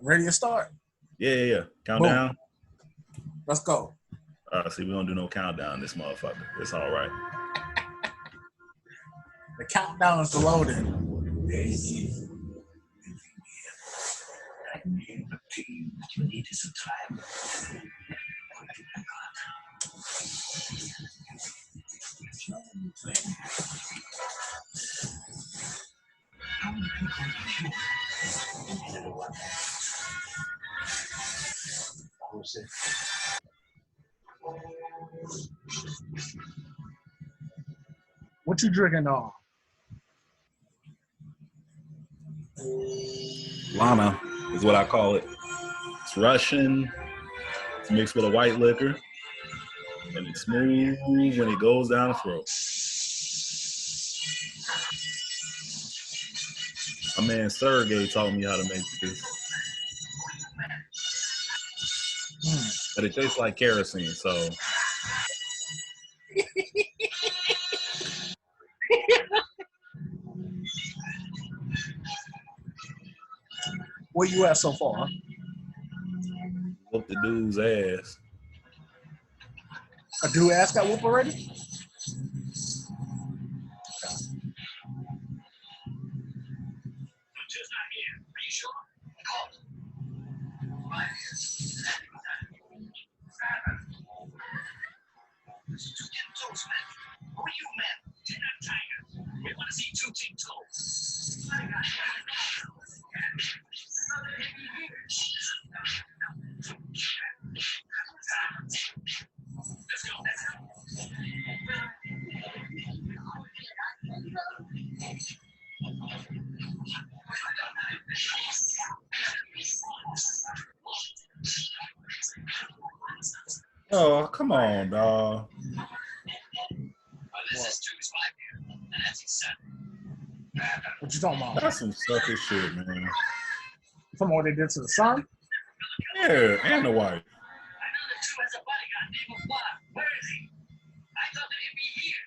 Ready to start? Yeah. Countdown. Boom. Let's go. See, we don't do no countdown this motherfucker. It's all right. The countdown is loaded. What you drinking on? Lana is what I call it. It's Russian. It's mixed with a white liquor. And it's smooth when it goes down the throat. My man Sergey taught me how to make this. But it tastes like kerosene, so. Where you at so far? Whoop the dude's ass. A dude ass got whoop already? Just not here. Are you sure? Two tin toes, man. Who are you, man? Ten tigers. We want to see two tin toes. Let's go. Oh, come on, dog. This is 2 is 5 here, and that's accepted. What you talking about? That's some sucker shit, man. From what they did to the son? Yeah, and the wife. I know the 2 has a bodyguard named Juan. Where is he? I thought that he'd be here.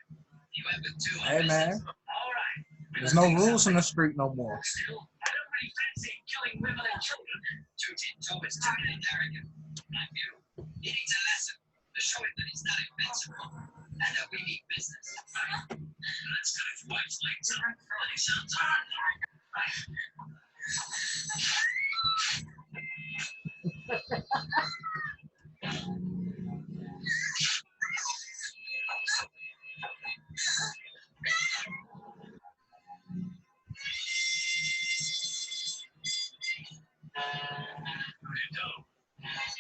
You went with 2. Hey, man. All right. There's no rules in the street no more. Still, I don't really fancy killing women and children. 2 tin toe is too arrogant. My view. He needs a lesson to show him that he's not invincible and that we need business. Let's cut his wife's legs up. And he sounds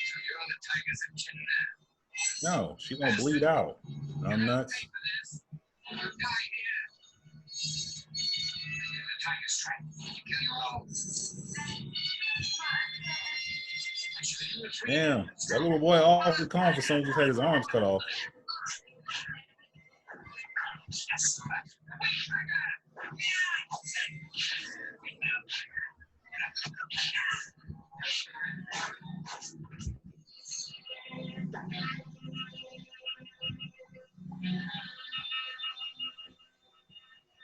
So you're on the Tigers and chin now. No, she gonna bleed out. I'm nuts. Pay for this. You die here. The Tigers strike. You kill your own. Damn, that little boy off the calm for someone just had his arms cut off.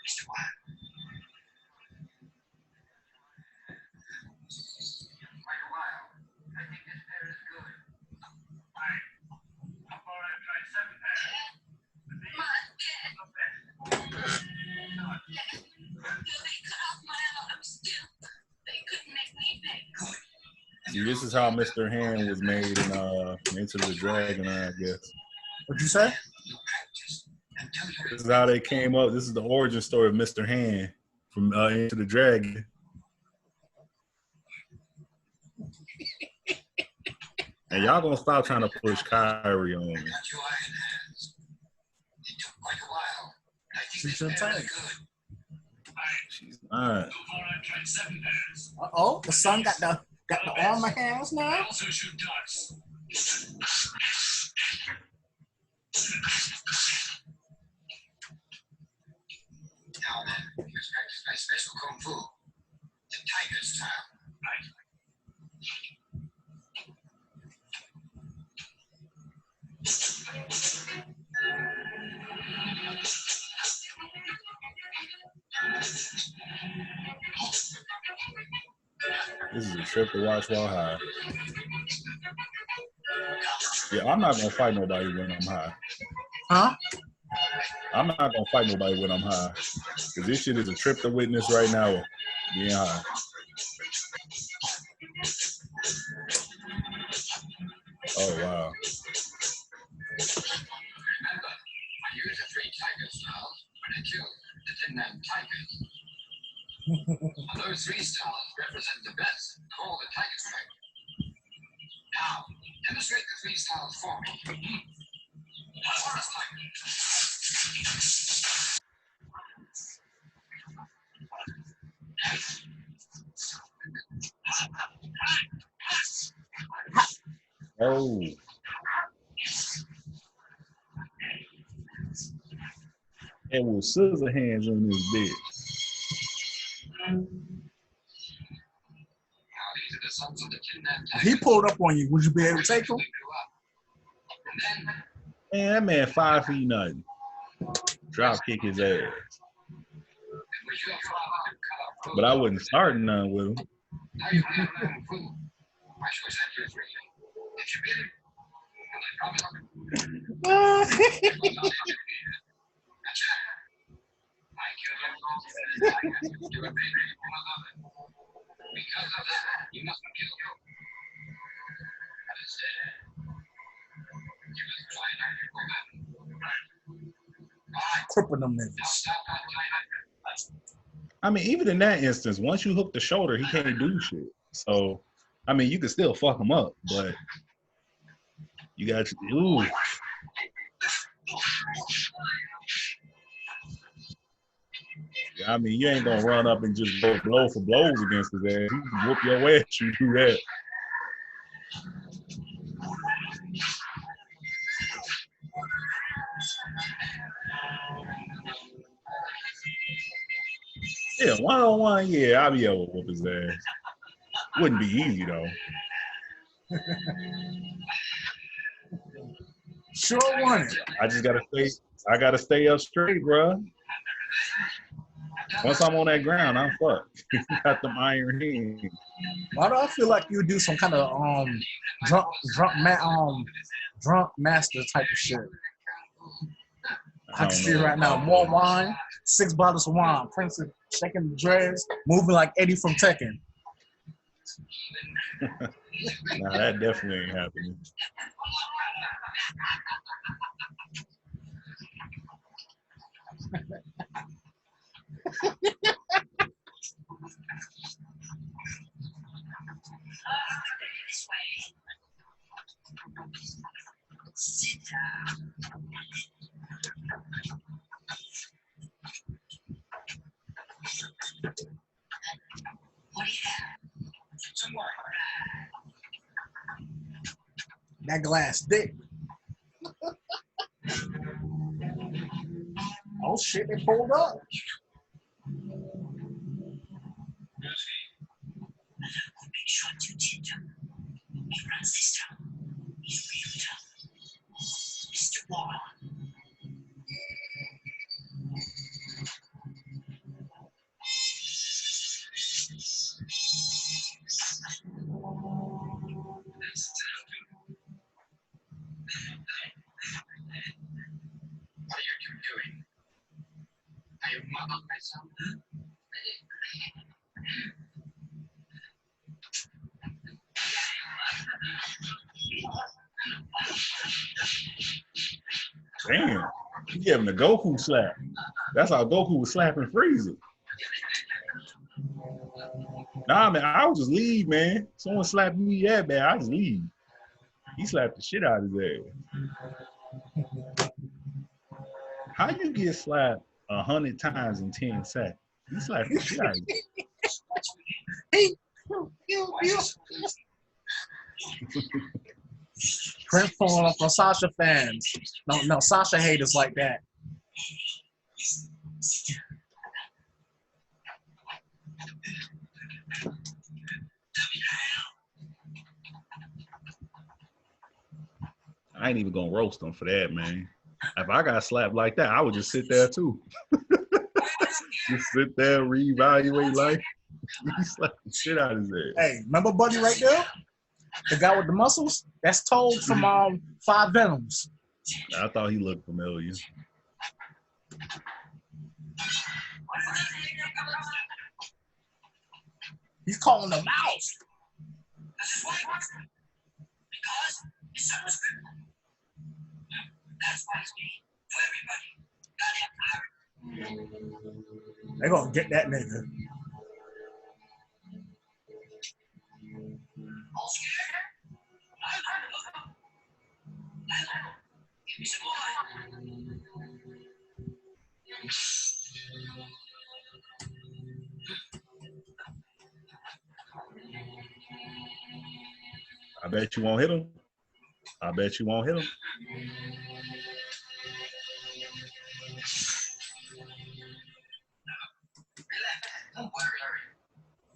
Mr. Wyatt. Quite a while. I think this pair is good. Right. Before I tried 7 pairs. But these are the best. They cut off my arms still. They couldn't make me big. See, this is how Mr. Hand was made in Into the Dragon, I guess. What'd you say? This is how they came up. This is the origin story of Mr. Hand from Into the Dragon. And y'all gonna stop trying to push Kyrie on me. Got your iron hands. It took quite a while. I think She's this pair tight. is good. She's not. Before I tried 7 pairs. Uh-oh, the son got the armor hands I now? also shoot darts. Now then, here's practice my special kung fu. The tiger style. Right. This is a trip to watch while high. Yeah, I'm not gonna fight nobody when I'm high. Huh? I'm not gonna fight nobody when I'm high. Cause this shit is a trip to witness right now, being high. Oh wow. Remember, I used the 3 tiger stars when I killed the 10 named tigers. Those 3 stars represent the best of all the tiger stripes. Now, demonstrate the 3 stars for me. Forest tiger. Oh. And with scissor hands on this bitch. Now, these are the sons of the 10 named If he tigers. pulled up on you, would you be able to take him? And then, Man, that man 5 feet nothing. Drop kick his ass. with your father to cut off But I wouldn't start none with him. Now you have no food. I should set you free. If you beat him, and I promise you will not interfere. That's it. I killed him all the time. You were baby for another. Because of that, you must kill you. That is it. You must try not to go back. Alright, Cripple them now niggas. stop that time. I mean, even in that instance, once you hook the shoulder, he can't do shit. So, I mean, you can still fuck him up, but you got to, ooh. I mean, you ain't gonna run up and just go blow for blows against his ass. He can whoop your ass, you do that. Yeah, one-on-one, yeah, I'll be able to whoop his ass. Wouldn't be easy though. Sure want it. I gotta stay up straight, bro. Once I'm on that ground, I'm fucked. Got them iron hands. Why do I feel like you do some kind of drunk master type of shit? I can see it right now. More wine, 6 bottles of wine. Prince is shaking the dreads, moving like Eddie from Tekken. Nah, that definitely ain't happening. This way. Sit down. What do you have? Some more. That glass dick. Oh shit, they pulled up. Make sure to ginger. He runs this town. He's real tough. Mr. Warren. What are you two doing? Are you mugging myself? Damn, he gave him the Goku slap. That's how Goku was slapping Frieza. Nah, man, I would just leave, man. Someone slapped me that bad, I just leave. He slapped the shit out of his ass. How you get slapped 100 times in 10 seconds? He slapped the shit out of you. Prince pulling up on Sasha fans. No, Sasha haters like that. I ain't even gonna roast him for that, man. If I got slapped like that, I would just sit there too. Just sit there, reevaluate life. He slapped the shit out of his head. Hey, remember Buddy right there? The guy with the muscles? That's Toad from Five Venoms. I thought he looked familiar. He's calling the mouse. This is why he wants me. Because his son was crippled. That's why he's mean to everybody. Goddamn pirate. They gonna get that nigga. All scared? Give me some more. I bet you won't hit him. I bet you won't hit him. Relax. Don't worry.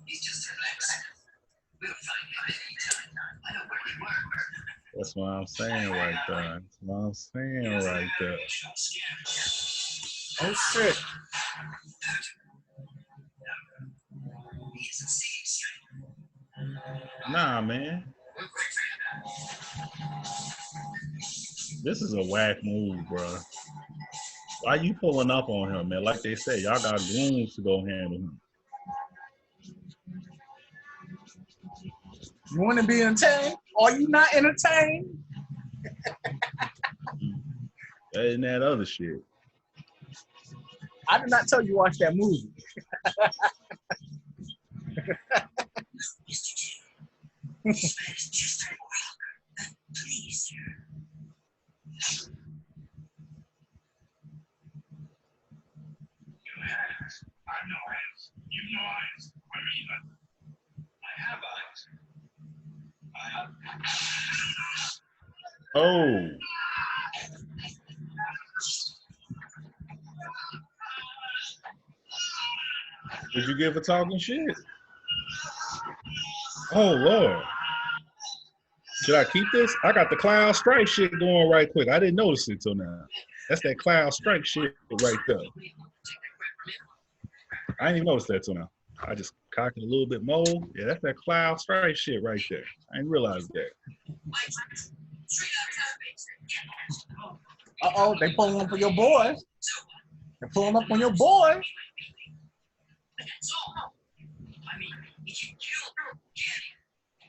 He's just relaxing. We'll find him anytime. I know where you were. That's what I'm saying right there. That's what I'm saying right there. Oh shit. He isn't seeing straight. Nah, man. We're quick for you now. This is a whack move, bro. Why you pulling up on him, man? Like they said, y'all got goons to go handle him. You want to be entertained? Are you not entertained? That and that other shit. I did not tell you to watch that movie. Mr. Jim, this man is just a rock. Please, sir. You have. I have no hands. You no eyes. I mean, I have eyes. I have. Oh. Did you give a talking shit? Oh, Lord. Should I keep this? I got the Cloud Strike shit going right quick. I didn't notice it till now. That's that Cloud Strike shit right there. I didn't even notice that till now. I just cocked it a little bit more. Yeah, that's that Cloud Strike shit right there. I didn't realize that. Uh-oh, they pulling up on your boy. They're pulling up on your boy.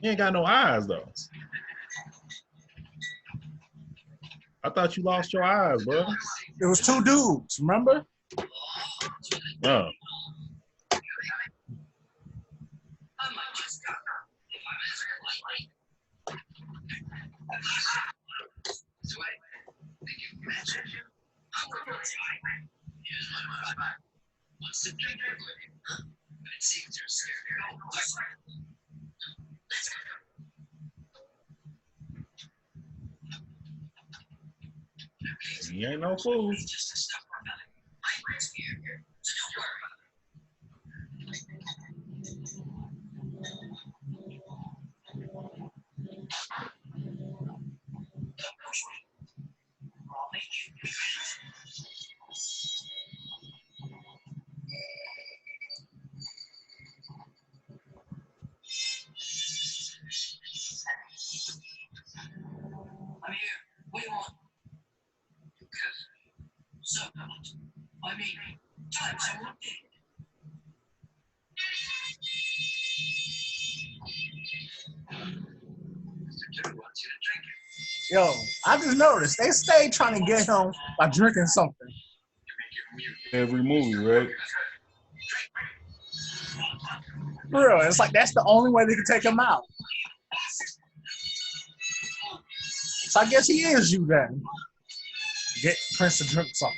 You ain't got no eyes, though. I thought you lost your eyes, bro. It was two dudes, remember? Oh. He ain't no fool. I'm here. What do you want? So, I mean, times I want it. Yo, I just noticed they stay trying to get him by drinking something. Every movie, right? For real, it's like that's the only way they can take him out. So I guess he is you then. Get Prince to drink something.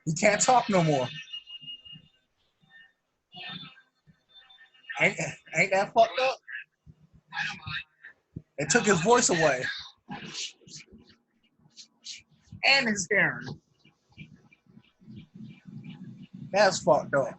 He can't talk no more. Ain't that fucked up? They took his voice away. And his hearing. That's fucked up.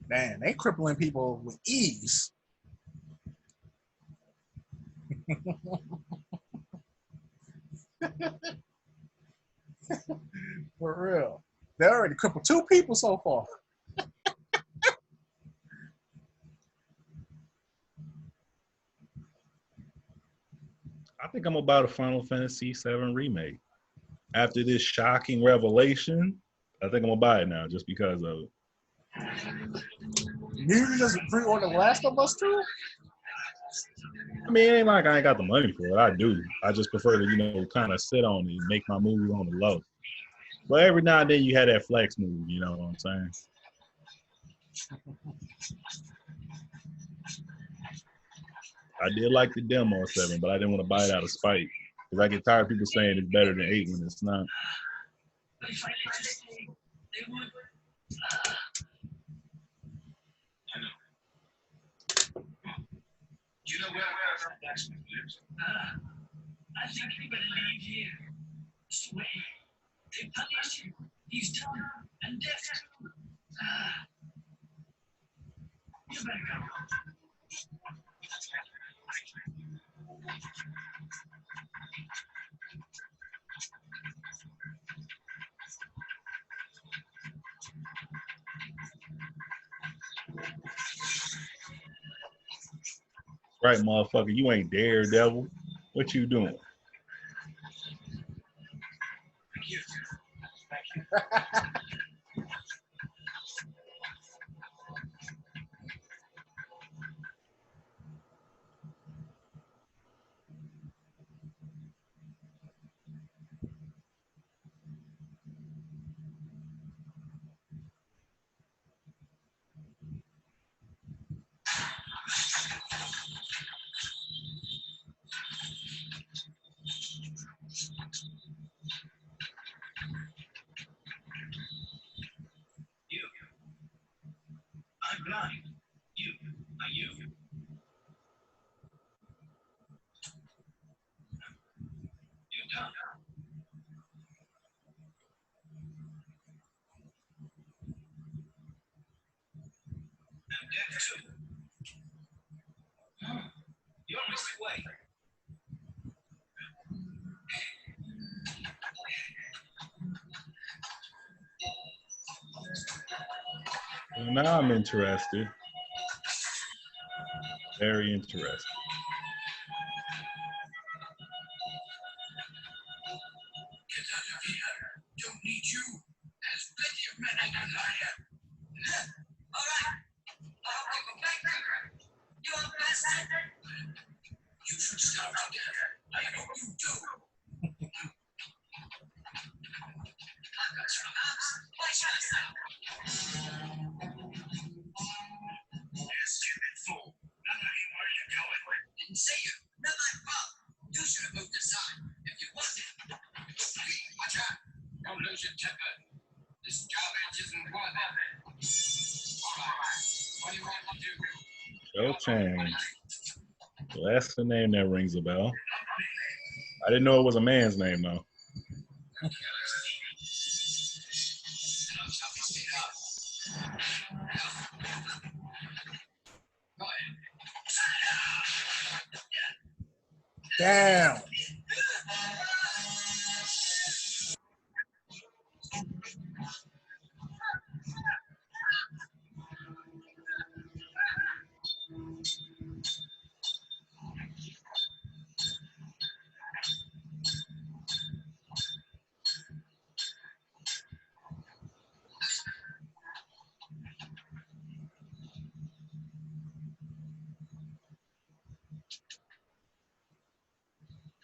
Man, they crippling people with ease. For real. They already crippled 2 people so far. I think I'm about a Final Fantasy VII remake. After this shocking revelation, I think I'm gonna buy it now just because of it. You just pre-order Last of Us 2? I mean, it ain't like I ain't got the money for it. I do. I just prefer to, kind of sit on it and make my move on the low. But every now and then you had that flex move, you know what I'm saying? I did like the demo of 7, but I didn't want to buy it out of spite. Because I get tired of people saying it's better than 8 when it's not. Do you know where Blacksmith lives? I think we better leave here. This way. They punished him. He's done and deaf too. You better go. Right, motherfucker, you ain't Daredevil. What you doing? Thank you. Thank you. You. I'm blind. You. Are you? You're done. I'm deaf too. You're on this way. Well, now I'm interested. Very interested. Get out of here. Don't need you. There's plenty of men I can hire. All right. I'll give a back number. You're a bastard. You should starve to death. I hope you do. I've got strong arms. Why should I stop? You stupid fool. None of you where you going. Didn't say you. Not my fault. You should have moved aside if you wanted. Hey, watch out. Don't lose your temper. This garbage isn't worth it. All right. What do you want to do? Joe Chang. Well, that's the name that rings a bell. I didn't know it was a man's name, though. Damn.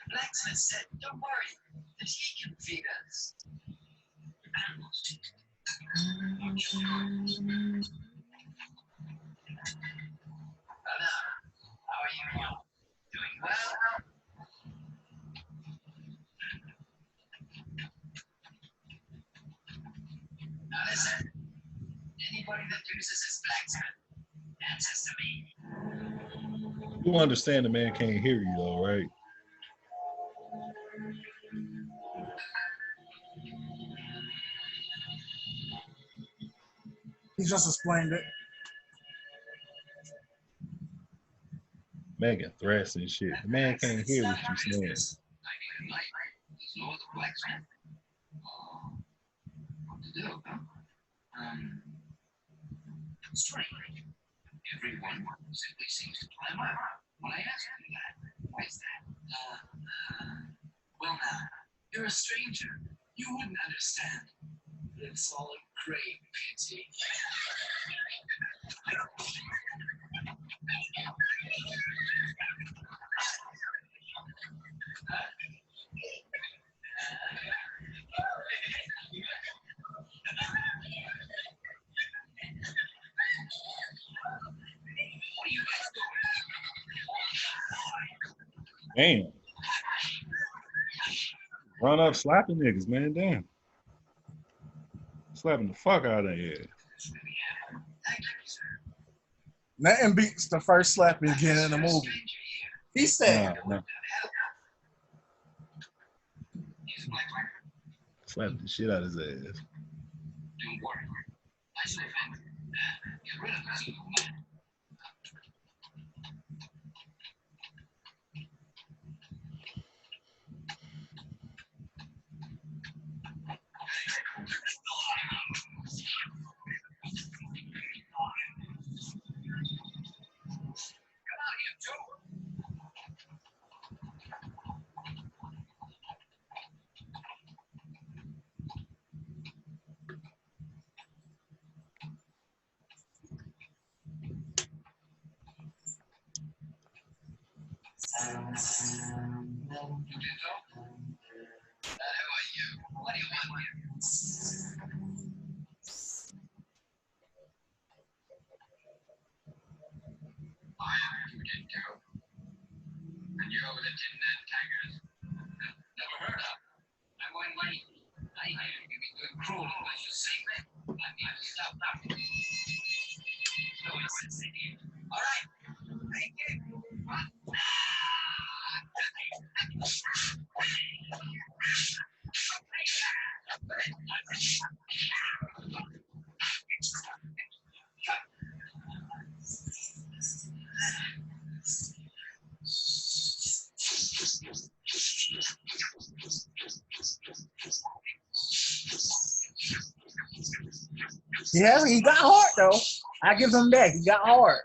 The blacksmith said, don't worry, that he can feed us. Animals. Hello. How are you? Doing well? Now listen. Anybody that uses his blacksmith answers to me. You understand the man can't hear you, though, right? He just explained it. making threats and shit. The man can't hear what you saying. I mean, like, there's no other blacks, man. What to do? Strange. Everyone simply seems to climb up when I ask you that. Why is that? Well, now, you're a stranger. You wouldn't understand. It's all a great pity. What are you guys doing? Damn. Run up slapping niggas, man. Damn. Slapping the fuck out of their ass. Nothing beats the first slap you get in the movie. He said, Nah. Slapped the shit out of his ass. Don't worry. I say, get rid of this little man. Come out here, Joe. You did, Joe? Who are you? What do you want here? You did, Joe. And you're over the tin man taggers. Never heard of. I'm going late. I hear you've been doing cruel and malicious things, man. I need to stop now. No, it's here. All right. Thank you. yeah, he got hard though. I give him that. He got hard.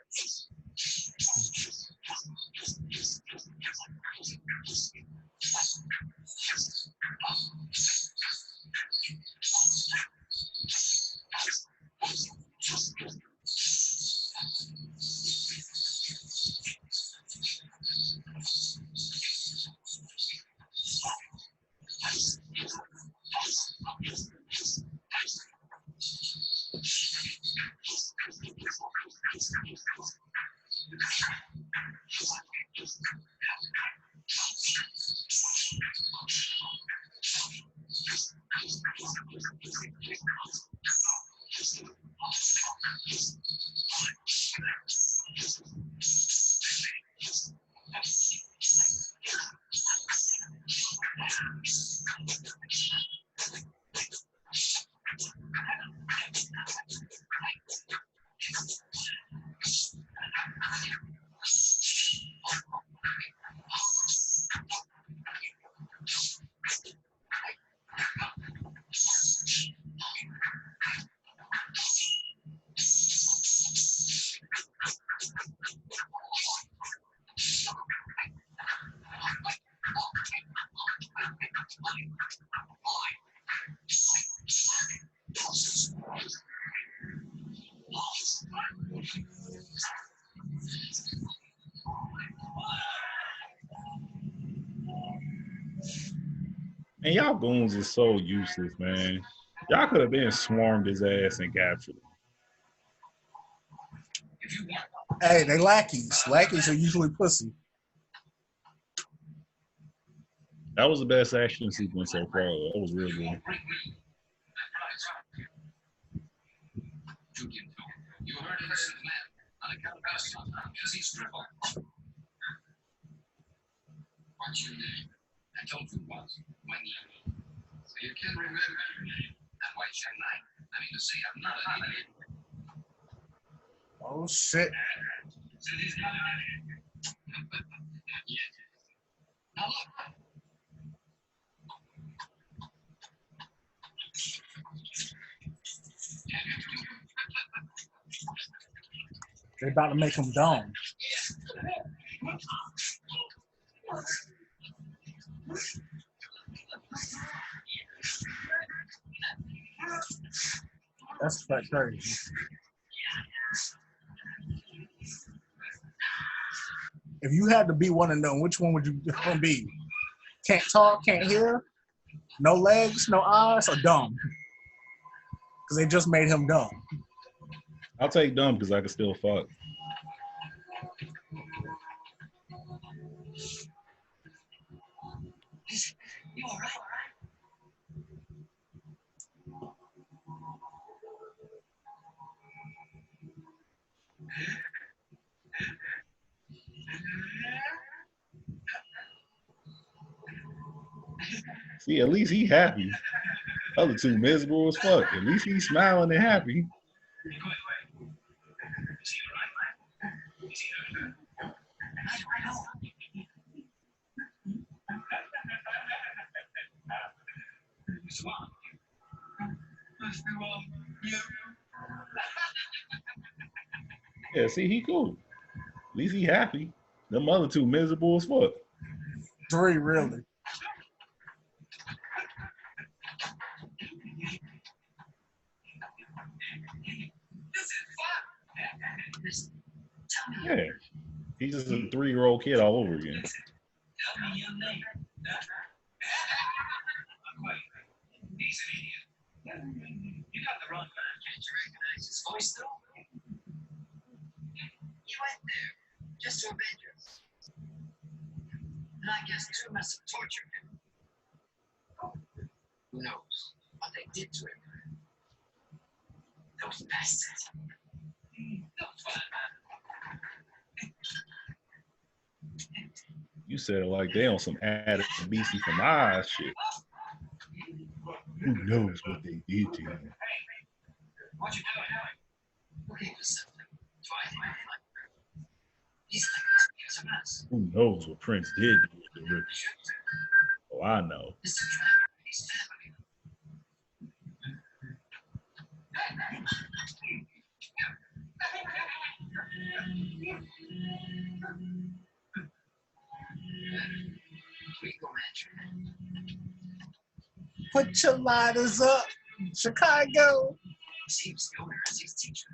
And y'all goons is so useless, man. Y'all could have been swarmed his ass and captured him. Hey, they lackeys. Lackeys are usually pussy. That was the best action sequence so far. That was real good. You heard innocent man on account of our son because he's crippled. What's your name? I told you once. When you. So you can remember your name. And why shouldn't I? I mean to say I'm not an idiot. Oh shit. So he's not an idiot. But about to make him dumb. That's like crazy. If you had to be one of them, which one would you be? Can't talk, can't hear, no legs, no eyes, or dumb? Because they just made him dumb. I'll take dumb because I can still fuck. You all right? See, at least he happy. Other two miserable as fuck. At least he's smiling and happy. Yeah, see, he cool. At least he happy. Them other two miserable as fuck. 3, really. Yeah. He's just a 3-year-old kid all over again. Tell me your name. He's an idiot. You got the wrong man. Can't you recognize his voice, though? He went there just to avenge us. And I guess two must have tortured him. Who knows what they did to him? Those bastards. They'll find out. You said it like they on some Adam and BC from Oz shit. Who knows what they did to him? What you doing? Looking for something. He's a mess. Who knows what Prince did to the rich? Oh, I know. Mr. Trevor, he's family. We go mansion. Put your lighters up, Chicago. Seems the owner as his teacher.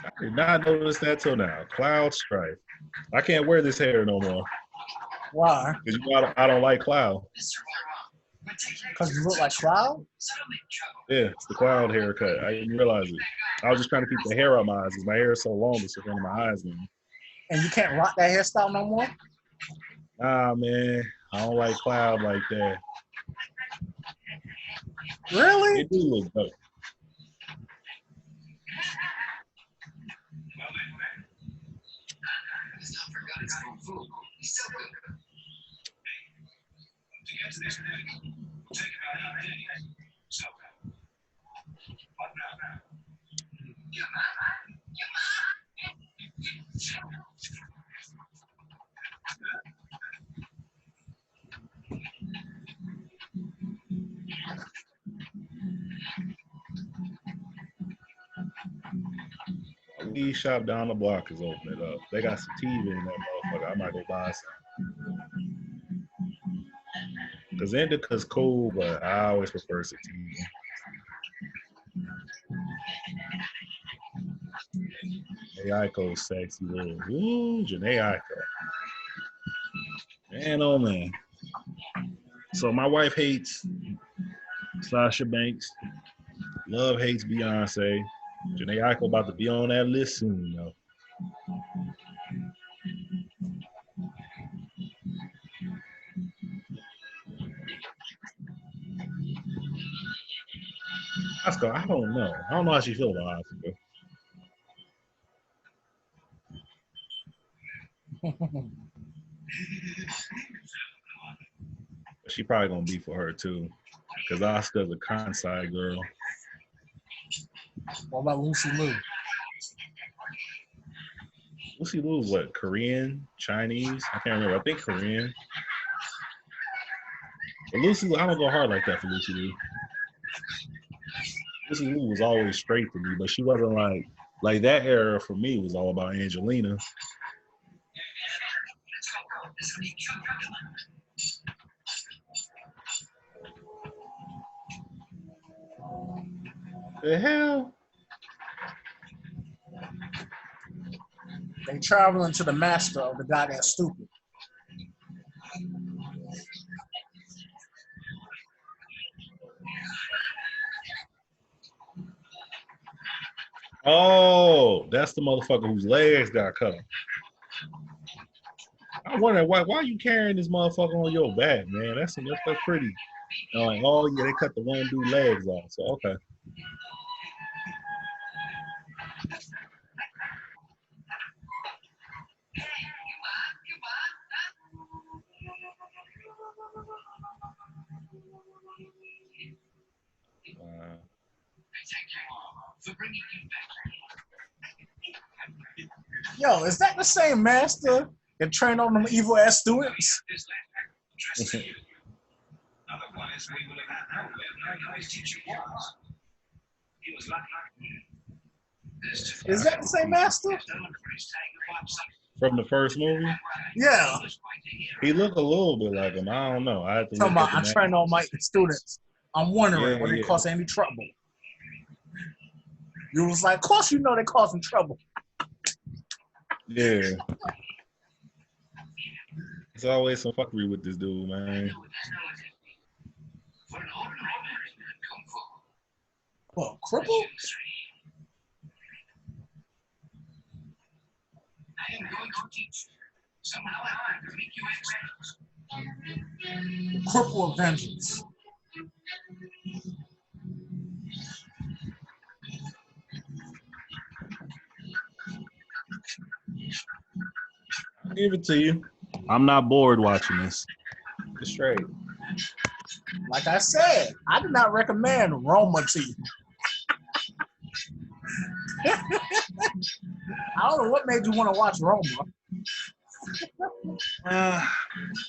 I did not notice that till now. Cloud Strife. I can't wear this hair no more Why? because I don't like Cloud. Because you look like Cloud? Yeah, it's the Cloud haircut. I didn't realize it. I was just trying to keep the hair out my eyes because my hair is so long it's in front of my eyes now. And you can't rock that hairstyle no more? Nah, man. I don't like Cloud like that. Really? It do look dope. A weed shop down the block is opening up. They got some TV in that motherfucker. I might go buy some. Because indica's cool, but I always prefer sativa. Janae Aiko's sexy little. Ooh, Janae Aiko. Man, oh man. So my wife hates Sasha Banks. Love hates Beyonce. Janae Aiko about to be on that list soon, though. Oscar, I don't know. I don't know how she feel about Oscar. She probably gonna be for her too, because Oscar's a Kansai girl. What about Lucy Liu? Lucy Liu is what? Korean, Chinese? I can't remember. I think Korean. But Lucy Liu, I don't go hard like that for Lucy Liu. Lucy Liu was always straight for me, but she wasn't like that era for me was all about Angelina. The hell? They traveling to the master of the guy that's stupid. Oh, that's the motherfucker whose legs got cut off. I wonder why you carrying this motherfucker on your back, man? That's pretty. Like, oh yeah, they cut the one dude legs off. So okay. Yo, is that the same master that trained on them evil ass students? Otherwise, we would have had no way of teaching was. He was lucky. Is that the same master? From the first movie? Yeah. He looked a little bit like him. I don't know. I have to Talking look about at I the trained all my students. I'm wondering, Yeah, would it yeah. cause any trouble? You was like, of course you know they're causing trouble. Yeah. There's always some fuckery with this dude, man. What, crippled? I am going to teach. Somehow I can make you expert. Crippled Avengers. I'll give it to you. I'm not bored watching this. It's straight. Like I said, I do not recommend Roma to you. I don't know what made you want to watch Roma.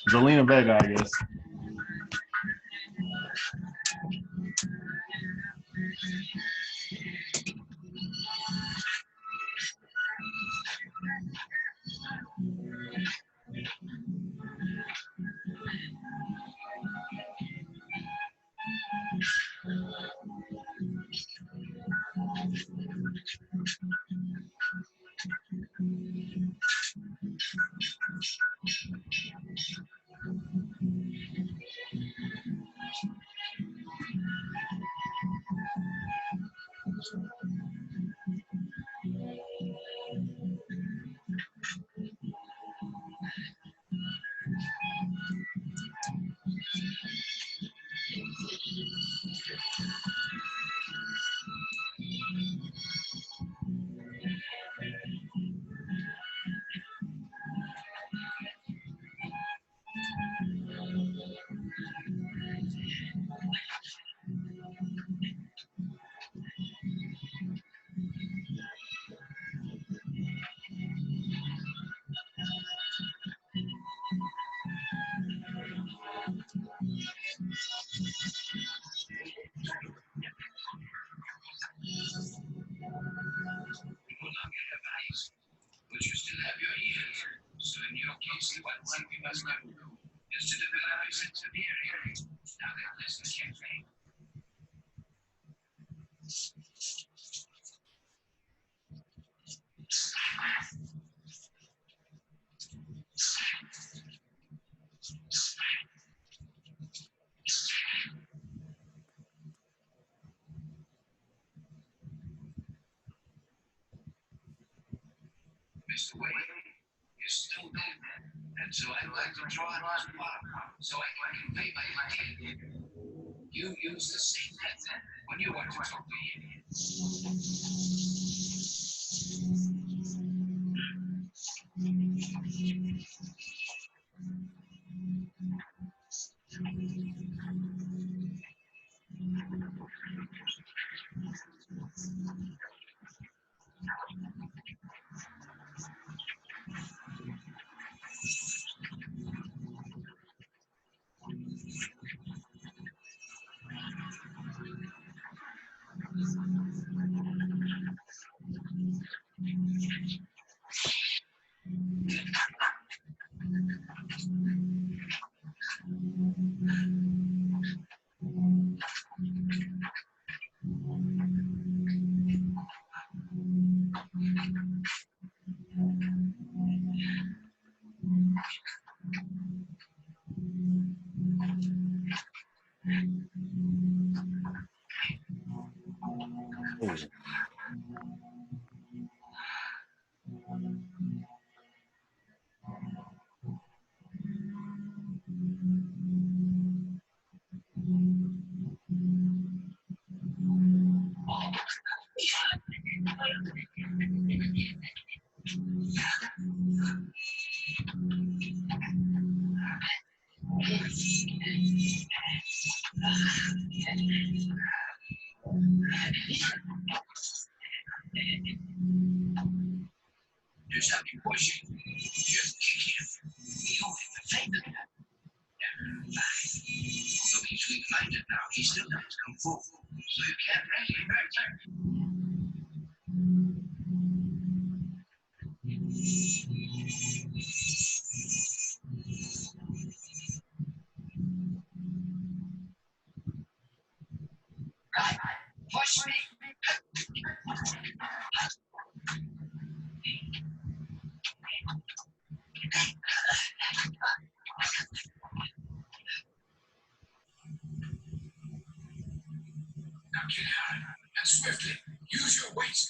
Zelina Vega, I guess. But you still have your ears. So in your case, what one we must not do is to develop a sense of hearing. Now then, listen carefully. Mr. Wade is still dead, and so I'd like to draw an on so I can convey my idea. You use the same method when you want to talk to idiots. Oh. Just have to push it. Just kick him. We owe him a favor. Fine. So he's weak-minded now. He still does kung fu. So you can't really hurt him. Push me. Now get out and swiftly use your weights.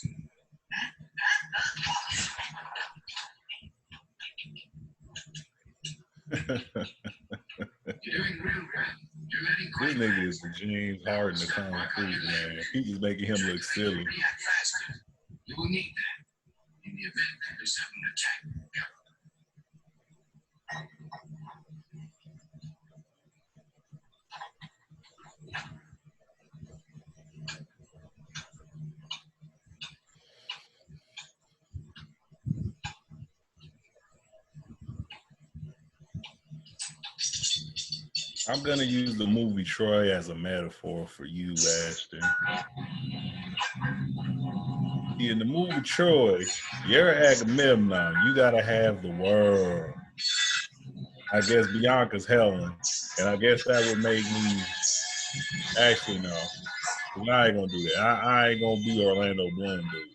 You're doing real well. You're letting This nigga is the James Harden of Kung Fu, man. He just making him look silly. react faster. You will need that in the event that there's an attack. I'm gonna use the movie Troy as a metaphor for you, Ashton. In the movie Troy, you're Agamemnon. You gotta have the world. I guess Bianca's Helen, and I guess that would make me. Actually, no. I ain't gonna do that. I ain't gonna be Orlando Bloom, dude.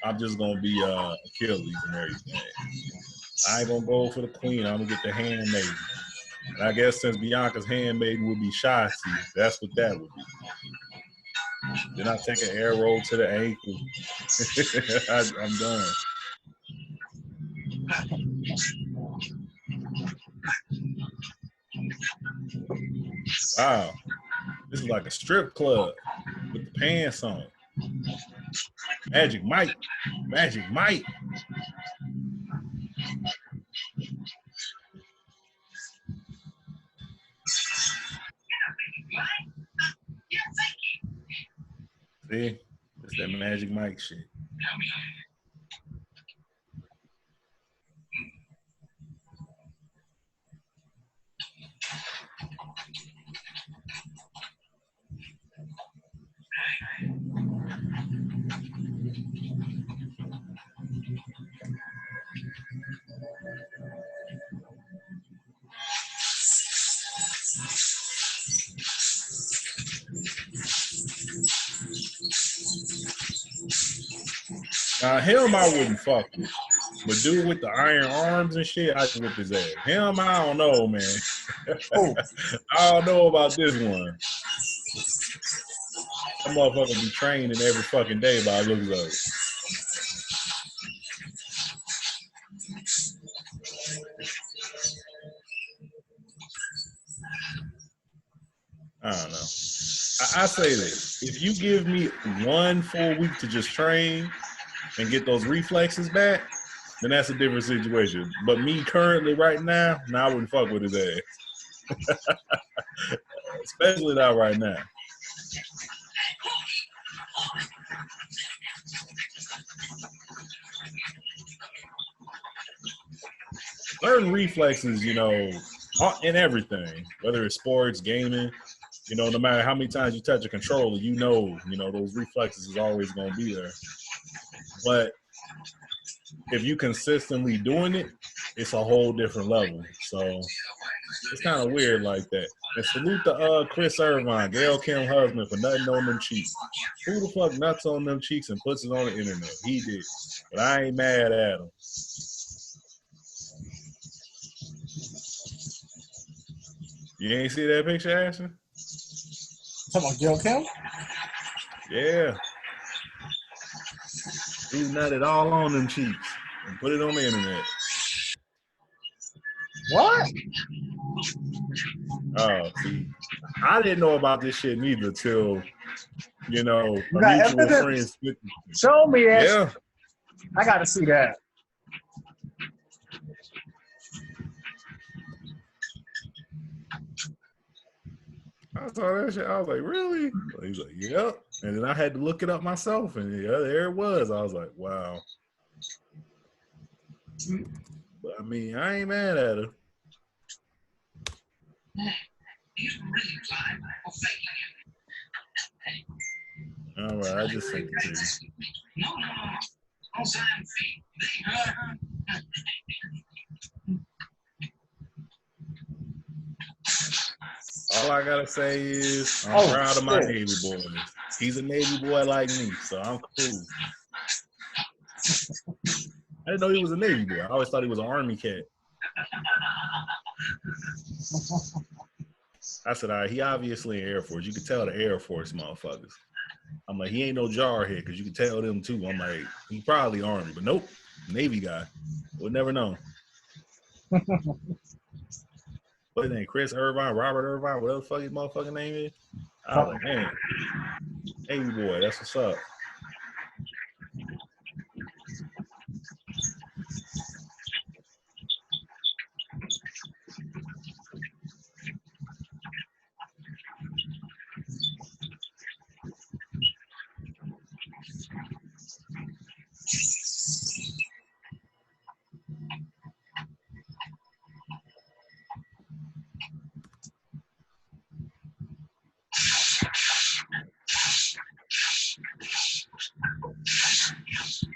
I'm just gonna be Achilles and everything. I ain't gonna go for the queen. I'm gonna get the handmaiden. And I guess since Bianca's handmaiden would be Shotzi, that's what that would be. Then I take an arrow to the ankle. I'm done. Wow. This is like a strip club with the pants on. Magic Mike. Magic Mike. See? It's that Magic Mike shit. Now, him I wouldn't fuck with. But dude with the iron arms and shit, I'd whip his ass. Him, I don't know, man. Oh, I don't know about this one. That motherfucker be training every fucking day by the looks of it. I don't know. I say this. If you give me 1 full week to just train and get those reflexes back, then that's a different situation. But me currently right now, I wouldn't fuck with his ass. Especially not right now. Certain reflexes, you know, in everything, whether it's sports, gaming, you know, no matter how many times you touch a controller, you know, those reflexes is always going to be there. But if you consistently doing it, it's a whole different level. So it's kind of weird like that. And salute to Chris Irvine, Gail Kim husband, for nutting on them cheeks. Who the fuck nuts on them cheeks and puts it on the internet? He did. But I ain't mad at him. You ain't see that picture, Ashton? talking about Gail Kim? Yeah. Dude nutted all on them cheeks and put it on the internet. What? Oh, see, I didn't know about this shit neither till, you know, You a got mutual evidence? friend. Show me that. Yeah. I gotta see that. I saw that shit. I was like, really? He's like, yep. And then I had to look it up myself, and yeah, there it was. I was like, wow. But I mean, I ain't mad at her. He's really fine or faking it. All right, I just sent it to you. No. On Zion feet. They hurt her. All I gotta say is I'm proud of my Navy boys. He's a Navy boy like me, so I'm cool. I didn't know he was a Navy boy. I always thought he was an Army cat. I said, all right, he obviously in Air Force. You could tell the Air Force motherfuckers. I'm like, he ain't no jarhead because you can tell them too. I'm like, he probably Army, but nope, Navy guy. We'll never know. What's his name? Chris Irvine, Robert Irvine, whatever the fuck his motherfucking name is. I was like, man, Navy boy, that's what's up.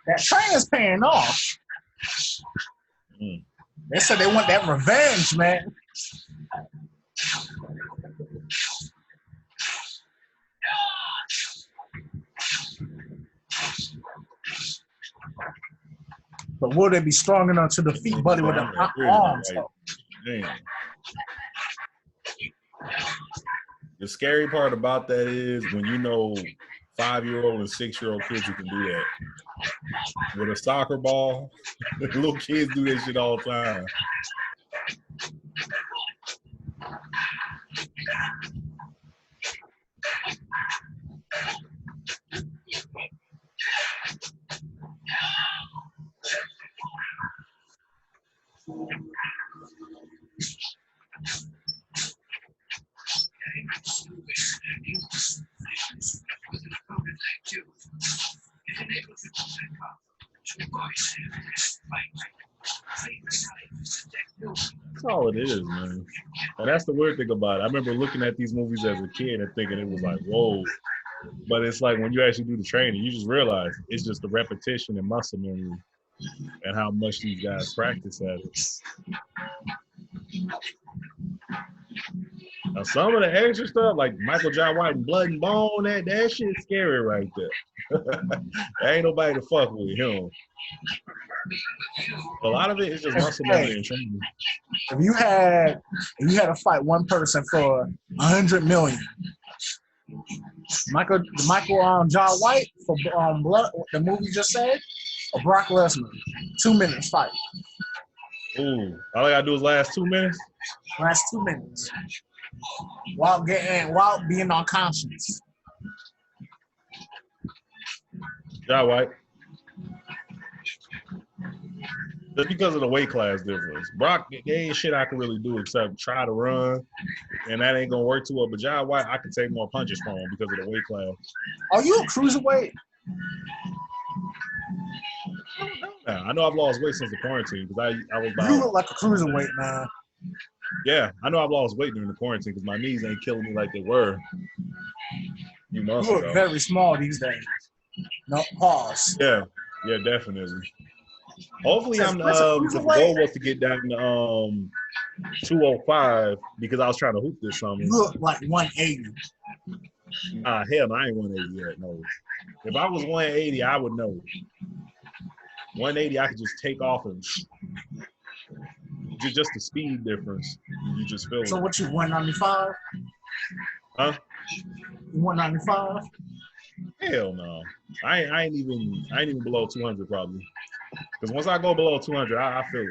That train is paying off. They said they want that revenge, man. But will they be strong enough to defeat Buddy with them arms? Damn. The scary part about that is when you know 5-year-old and 6-year-old kids who can do that. With a soccer ball, little kids do that shit all the time. That's all it is, man. And that's the weird thing about it. I remember looking at these movies as a kid and thinking it was like, whoa. But it's like when you actually do the training, you just realize it's just the repetition and muscle memory and how much these guys practice at it. Now, some of the extra stuff, like Michael Jai White and Blood and Bone, that shit's scary right there. There ain't nobody to fuck with him. A lot of it is just muscle memory and training. If you had to fight one person for $100 million, Michael Jai White for Blood, the movie you just said, or Brock Lesnar, 2 minutes fight. Ooh, all I gotta do is last 2 minutes. Last 2 minutes. While being unconscious. Jai White. Just because of the weight class difference. Brock, there ain't shit I can really do except try to run, and that ain't gonna work too well. But Jai White, I can take more punches from him because of the weight class. Are you a cruiserweight? I know I've lost weight since the quarantine because I was about. You look like a cruiserweight, man. Yeah, I know I've lost weight during the quarantine because my knees ain't killing me like they were. You look very small these days. No, pause. Yeah, definitely. Hopefully, I'm the goal was to get down to 205 because I was trying to hoop this summer. You look like 180. Hell, I ain't 180 yet. No, if I was 180, I would know. 180, I could just take off and just the speed difference. You just feel. So what you 195? Huh? 195? Hell no. I ain't even below 200 probably. Because once I go below 200, I feel it.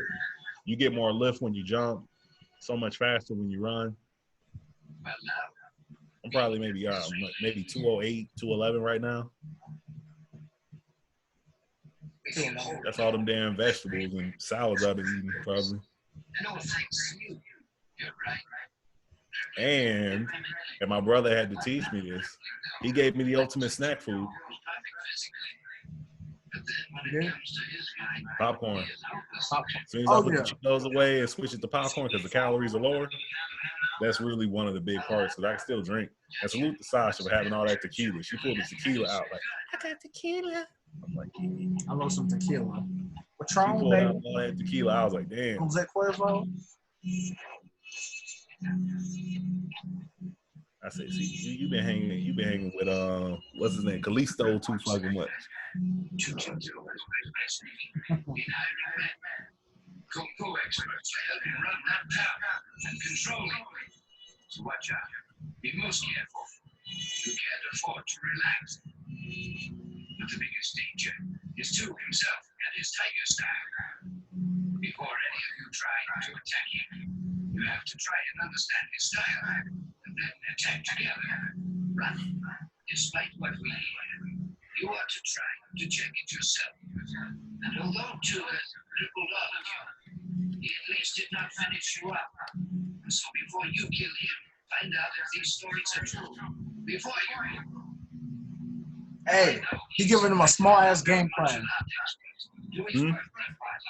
You get more lift when you jump, so much faster when you run. I'm probably maybe 208, 211 right now. That's all them damn vegetables and salads I've been eating probably. And my brother had to teach me this. He gave me the ultimate snack food. Yeah. Popcorn. As soon as I put the Cheetos away and switch it to popcorn because the calories are lower, that's really one of the big parts because I can still drink. And salute to Sasha for having all that tequila. She pulled the tequila out like, I got tequila. I'm like, I love some tequila. She pulled out all that tequila. I was like, damn. Jose Cuervo. I said, see, you been hanging with what's his name, Kalisto too fucking much. Kung Fu experts to help you run that town and control it. So watch out. Be most careful. You can't afford to relax. But the biggest danger is to himself and his tiger style. Before any of you try to attack him, you have to try and understand his style and then attack together. Run. Despite what we hear, you ought to try to check it yourself. And although Two has crippled all of you, he at least did not finish you up. So before you kill him, find out if these stories are true. Before you. Hey, he giving them a small ass game plan.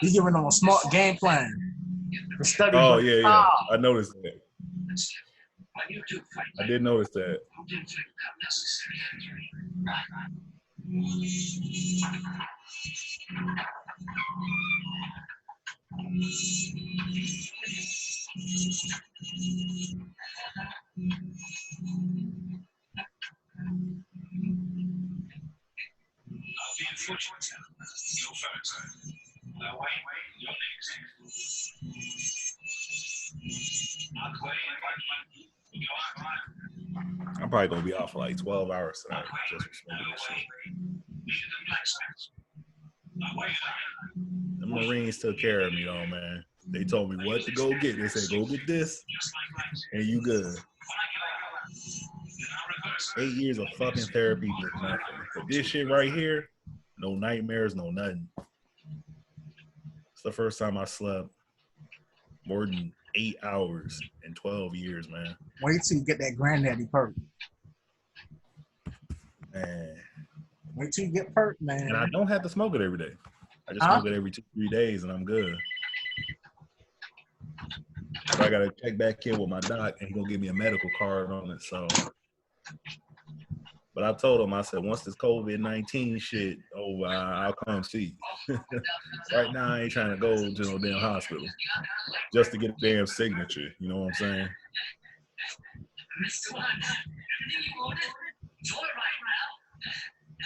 He giving them a smart game plan. Oh yeah. I noticed that. I did notice that. I'll be in fortune teller. You're first. Wait, you're next. I'm probably gonna be off for like 12 hours tonight just for smoking this shit. The Marines took care of me though, man. They told me what to go get. They said, go get this, and you good. 8 years of fucking therapy did nothing. But this shit right here, no nightmares, no nothing. It's the first time I slept more than 8 hours in 12 years, man. Wait till you get that granddaddy perk. Man. Wait till you get perk, man. And I don't have to smoke it every day. I just smoke it every 2-3 days and I'm good. So I gotta check back in with my doc and he's gonna give me a medical card on it. So, but I told him, I said, once this COVID-19 shit over, I'll come see you. Right now, I ain't trying to go to no damn hospital just to get a damn signature. You know what I'm saying? Mr. One, everything you ordered, it's all right now.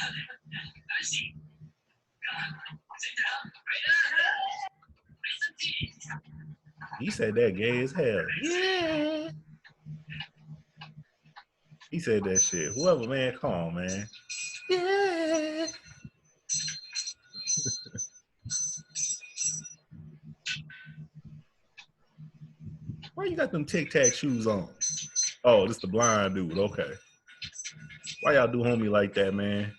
I see. Come on, sit down. Right now. He said that gay as hell. Yeah. He said that shit. Whoever, man, come on, man. Yeah. Why you got them Tic Tac shoes on? Oh, this the blind dude. Okay. Why y'all do homie like that, man?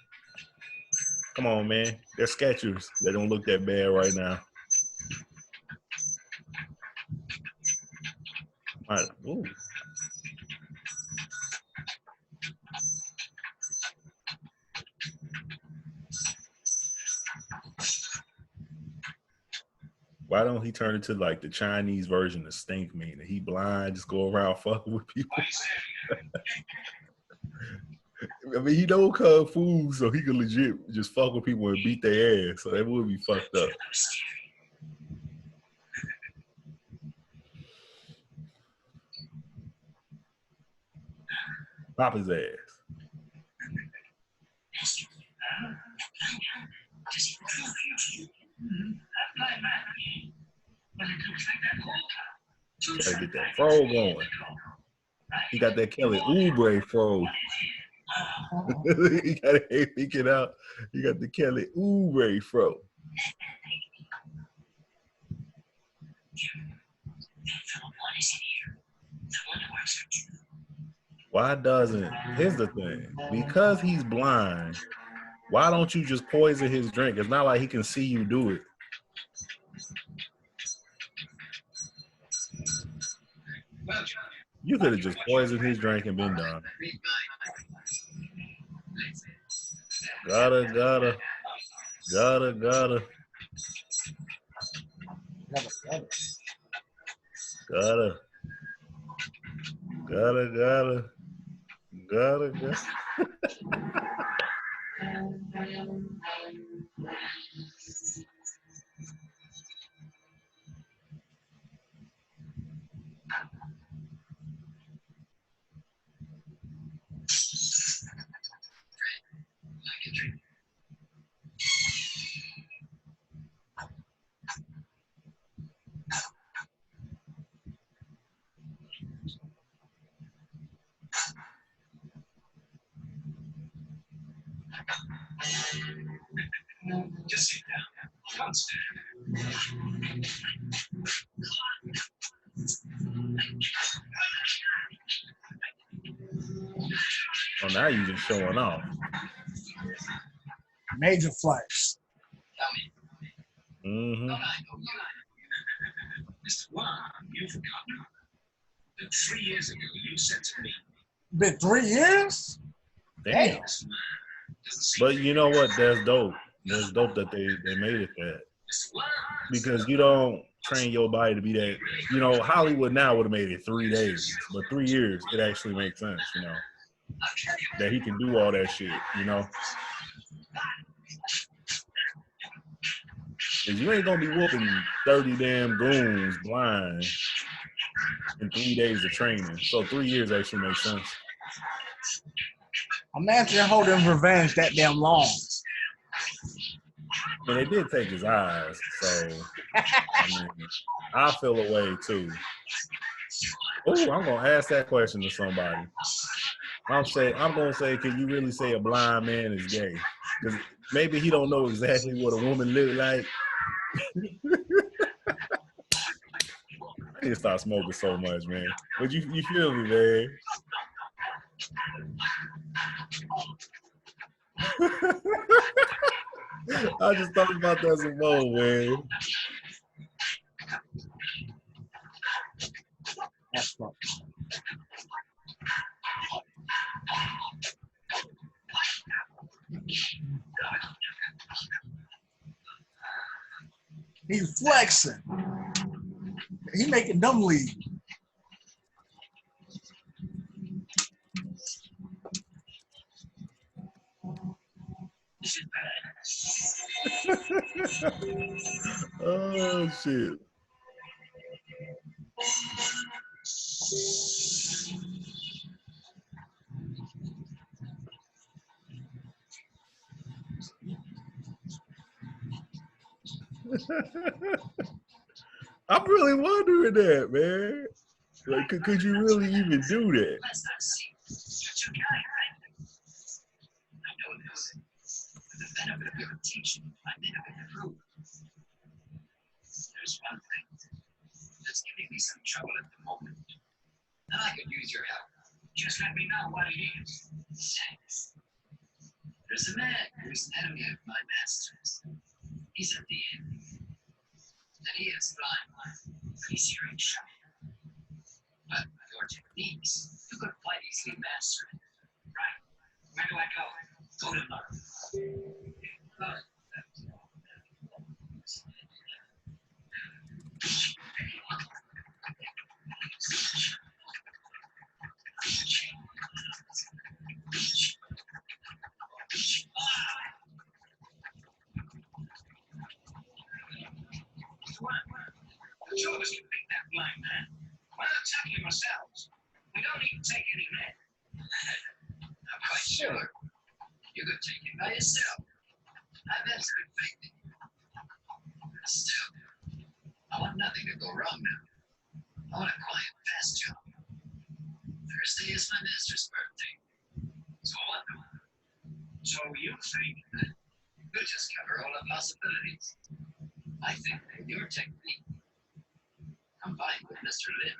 Come on, man. They're Skechers. They don't look that bad right now. All right. Ooh. Why don't he turn into like the Chinese version of Stink Man? He blind, just go around fucking with people. I mean, he don't kung fu, so he can legit just fuck with people and beat their ass. So that would be fucked up. Pop his ass. Gotta get that fro going. He got that Kelly Oubre fro. You gotta pick it out. You got the Kelly Oubre fro. Why doesn't? Here's the thing. Because he's blind, why don't you just poison his drink? It's not like he can see you do it. You could have just poisoned his drink and been done. Gotta. Just sit down. Don't stand. Well, now you just showing off. Major flex. Mm-hmm. Mr. Wan, you forgot that 3 years ago you said to me, Been 3 years? Damn. But you know what? That's dope. That's dope that they made it that. Because you don't train your body to be that. You know, Hollywood now would have made it 3 days. But 3 years, it actually makes sense, you know. That he can do all that shit, you know. Because you ain't going to be whooping 30 damn goons blind in 3 days of training. So 3 years actually makes sense. Imagine holding revenge that damn long. And it did take his eyes, so I mean, I feel away too. Oh, I'm gonna ask that question to somebody. I'm gonna say, can you really say a blind man is gay? Because maybe he don't know exactly what a woman look like. I need to stop smoking so much, man. But you feel me, man? I just thought about that some more, man. That's fucked. He's flexing. He making them leave. Oh shit. I'm really wondering that, man. Like, could you really even do that? let's not see. I know this. With the benefit of your teaching, I may have improved. There's one thing that's giving me some trouble at the moment, and I could use your help. Just let me know what it is. Thanks. There's a man who's an enemy of my master's. He's at the end. And he is blind, but he's hearing sharp. But with your techniques, you could quite easily master it. Right. Where do I go? Go to London. The two of us can beat that blind man. We're not tackling ourselves. We don't need to take any men. I'm quite sure you could take it by yourself. I've absolute faith in you. Still, I want nothing to go wrong now. I want a quiet, fast job. Thursday is my master's birthday, so I want So you think that we'll just cover all the possibilities? I think that your technique, combined with Mr. Lin,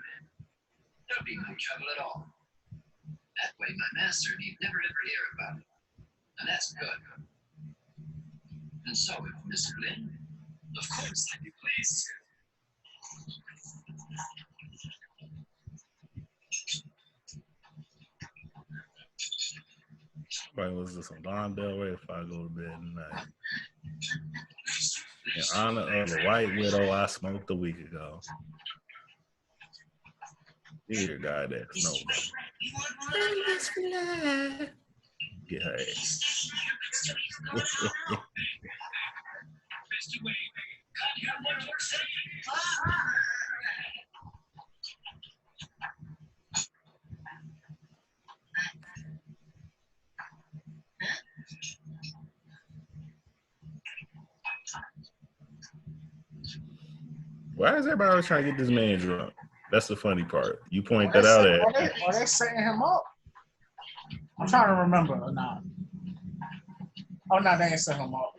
there'll be no trouble at all. That way my master need never ever hear about it. And that's good. And so if Mr. Lin, of course I'd be pleased to. Somebody listen to some Don Del Rey if I go to bed tonight. In honor of the White Widow I smoked a week ago. Dear God, that's no. Get her ass. Why is everybody always trying to get this man drunk? That's the funny part. You point that out at. Are they setting him up? I'm trying to remember or not. Oh, no, they ain't setting him up.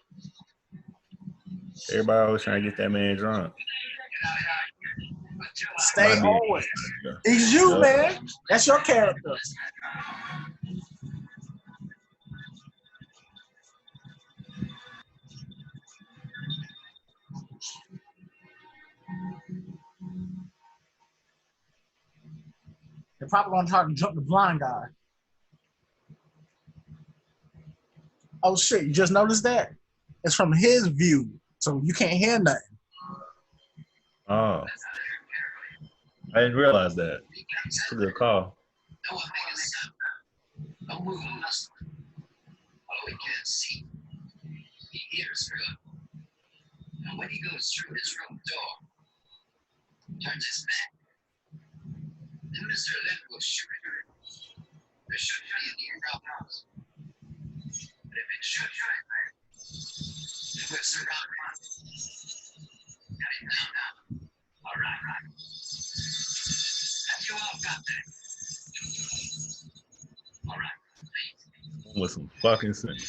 Everybody always trying to get that man drunk. Stay always. It's you, man. That's your character. They're probably gonna try to jump the blind guy. Oh shit, you just noticed that? It's from his view, so you can't hear nothing. Oh. I didn't realize that. That's a good call. No one make a sound. No move a muscle. All he can see, he hears good. And when he goes through his room door, turns his back, then Mr. Lin will shoot him. There shouldn't be any problems. But if it should happen, then we'll surround him. Got it down now. All right. Have you all got that? All right, please. With some fucking sense.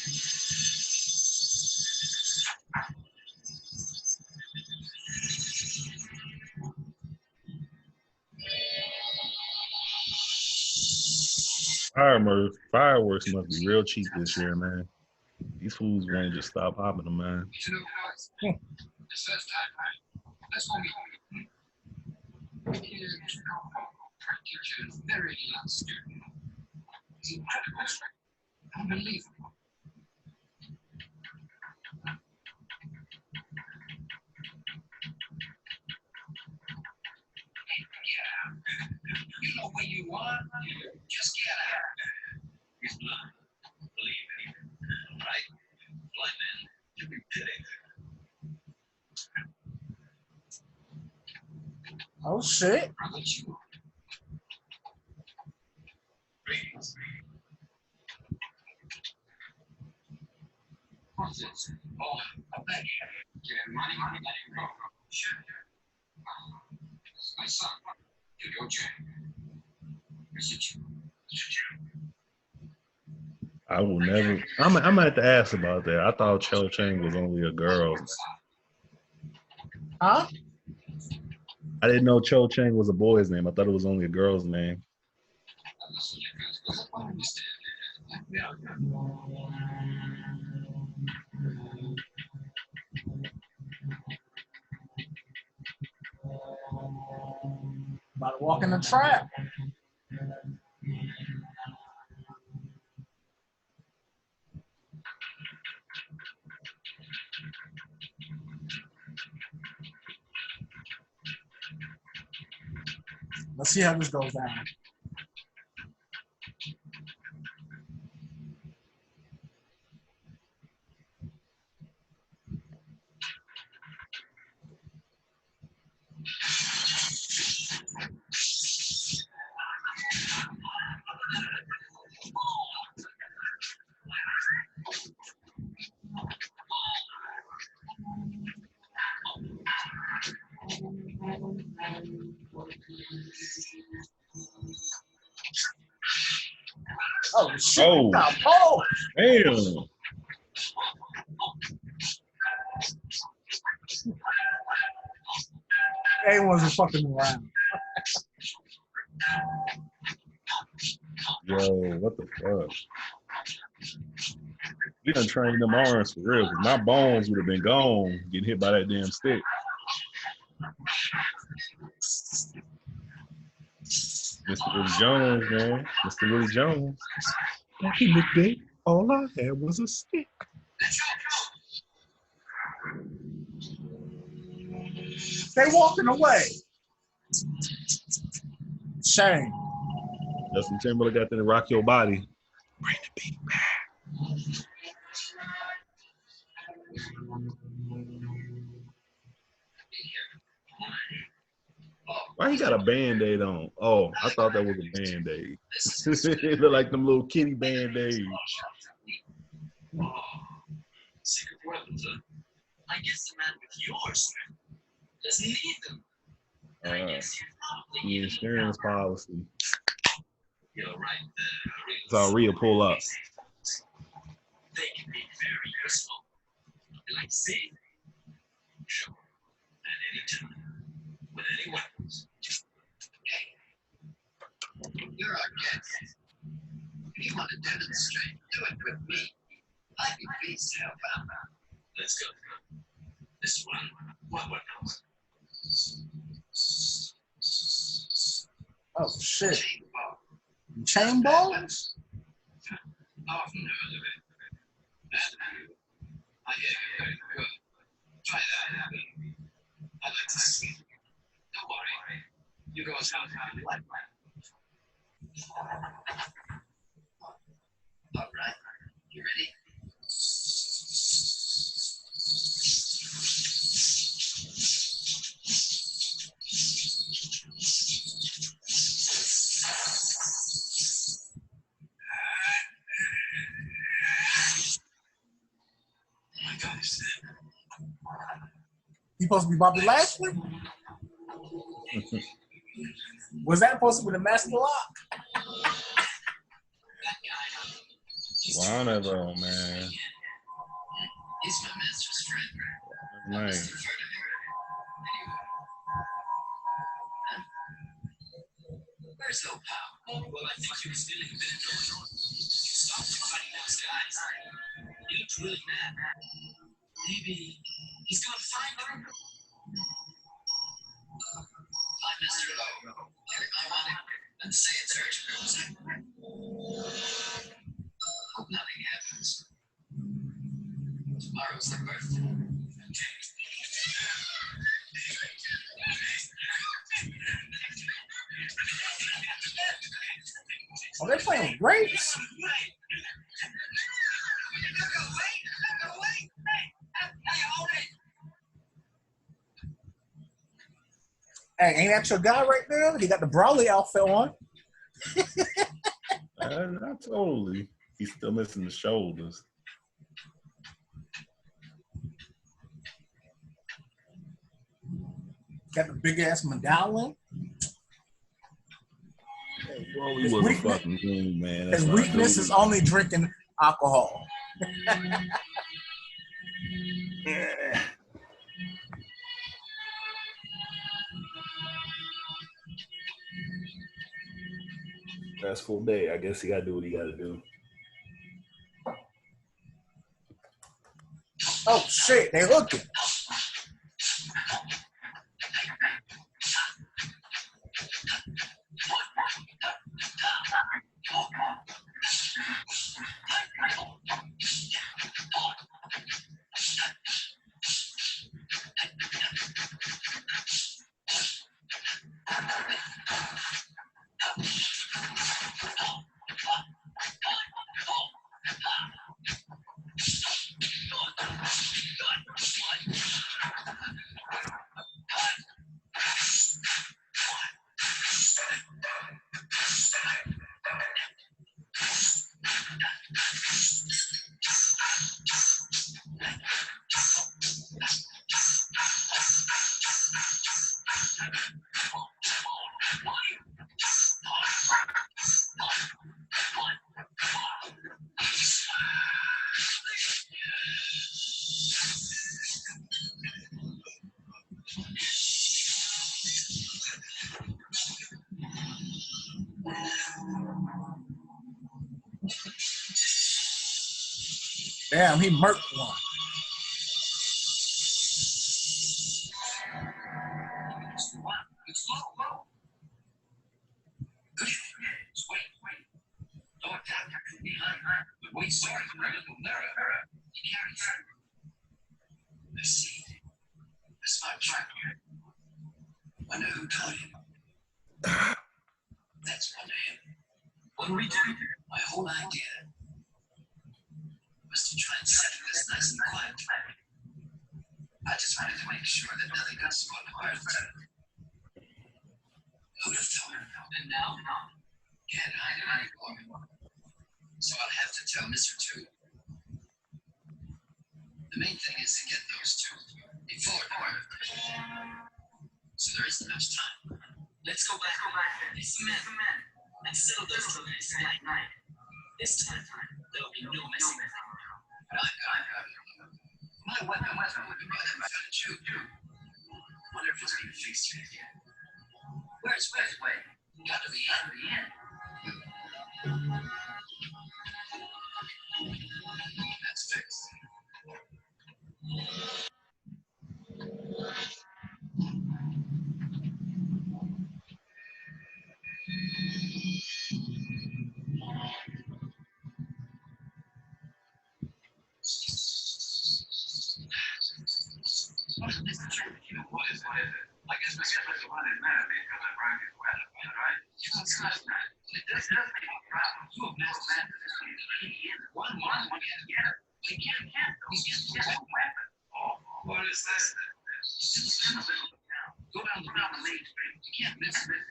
Fireworks must be real cheap this year, man. These fools won't just stop popping them, man. You know, guys, this first time, that's when we here to our teacher is very young student. He's incredible, unbelievable. Yeah, you know where you are, just get out. He's blind, believe me, right? Blind man, you be kidding. Oh shit. What's this? Oh, a bag. Get money, go. Sure. It's my son. You go check. Is it you? I will never. I'm gonna have to ask about that. I thought Cho Chang was only a girl's name. Huh? I didn't know Cho Chang was a boy's name. I thought it was only a girl's name. About to walk in the trap. Let's see how this goes down. Oh shit! Oh. Oh, Damn. Everyone's fucking around. Yo, what the fuck? We done trained them arms for real. 'Cause my bones would have been gone getting hit by that damn stick. Mr. Willie Jones, man. Mr. Willie Jones. Back in the day, all I had was a stick. They walking away. Shame. Justin Timberlake got to rock your body. Bring the beat back. Why he got a Band-Aid on? Oh, I thought that was a Band-Aid. It looked like them little kitty Band-Aids. Secret weapons, huh? I guess the man with your strength doesn't need them. I guess you probably The insurance policy. You're right there. It's all real pull up. They can be very useful. You like to see? Sure. At any time. With any weapons. Hey. You're our guest. If you want to demonstrate, do it with me. I'd be pleased to help out. Let's go. This one. What weapons? Oh shit. Chain ball. Chain balls? Often heard of it. I hear very good. Try that. I'd like to see. Don't worry. You go as hard as you like. All right. You ready? Oh my God, is that? You supposed to be Bobby Lashley? Was that supposed to be the master lock? Whatever, man. He's my master's friend. Man. Where's Opal? Well, I think he was stealing a bit of going on. You stopped him fighting those guys. He looked really mad. Maybe he's going to find her. Find Mr. Lowe. Get him I want him. And say it's urgent. Hope nothing happens. Tomorrow's the birthday. Oh, they're playing grapes. Hey, ain't that your guy right there? He got the Brawley outfit on. Not totally. He's still missing the shoulders. Got the big ass medallion. Well, he was a fucking king, man. His weakness is only drinking alcohol. Stressful day. I guess he got to do what he got to do. Oh shit, they hooking. Damn, he murked one. It's low. Wait. Don't attack him behind. But wait, sorry, mirror. He carries the seed. A smart trap. Wonder who taught him. That's wonder him. What do we do? My whole idea was to try and settle this nice and quiet. I just wanted to make sure that nothing got spun apart. Who'd have thought? And now, can't hide it anymore. So I'll have to tell Mr. Two. The main thing is to get those two before it. So there isn't much time. Let's go back. It's the men. And settle those two night. This time, there'll be no messing around. My weapon would be better if I found a Jew. Wonder if it's being fixed yet. Where's Way? Gotta be in. That's fixed. What is it? I guess we're supposed to run it mad because I broke his weapon, right? It's not mad. It does make a problem. You have never met this one together. He can't handle. He's just a weapon. Oh, what is this? It's in the middle of town. Go down the main street. You can't miss it.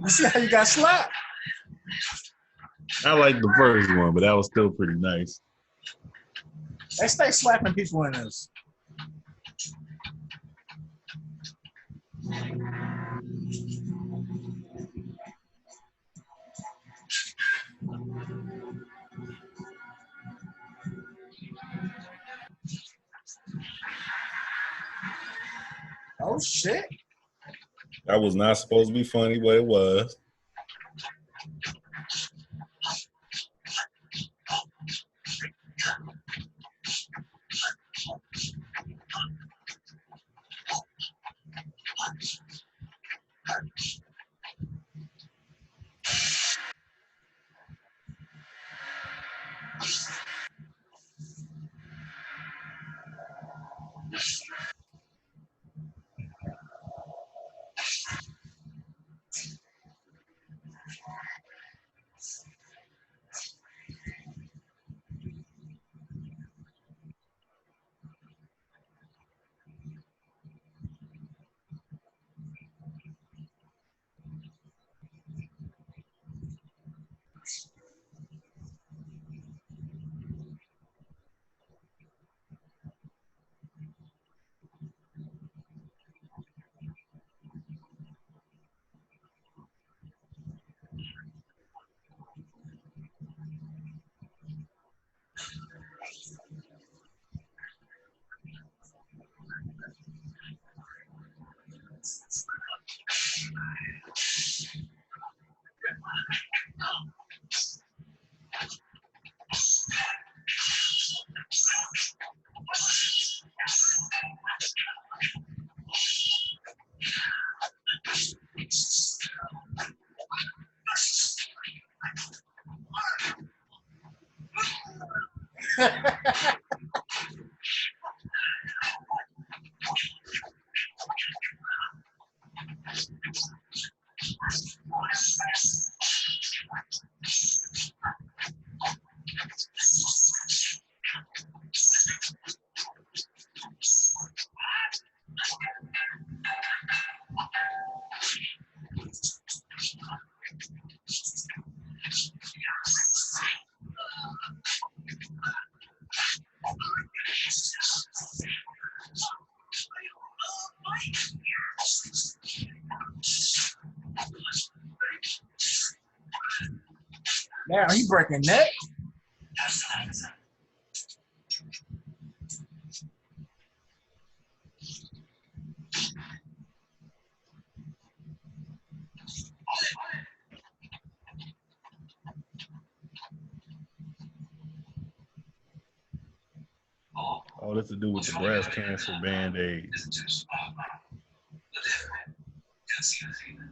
You see how you got slapped? I like the first one, but that was still pretty nice. They stay slapping people in this. Oh shit. That was not supposed to be funny, but it was. Damn, he breaking neck. Oh, that's to do with the breast cancer Band-Aid. Isn't too small. The devil can see the thing,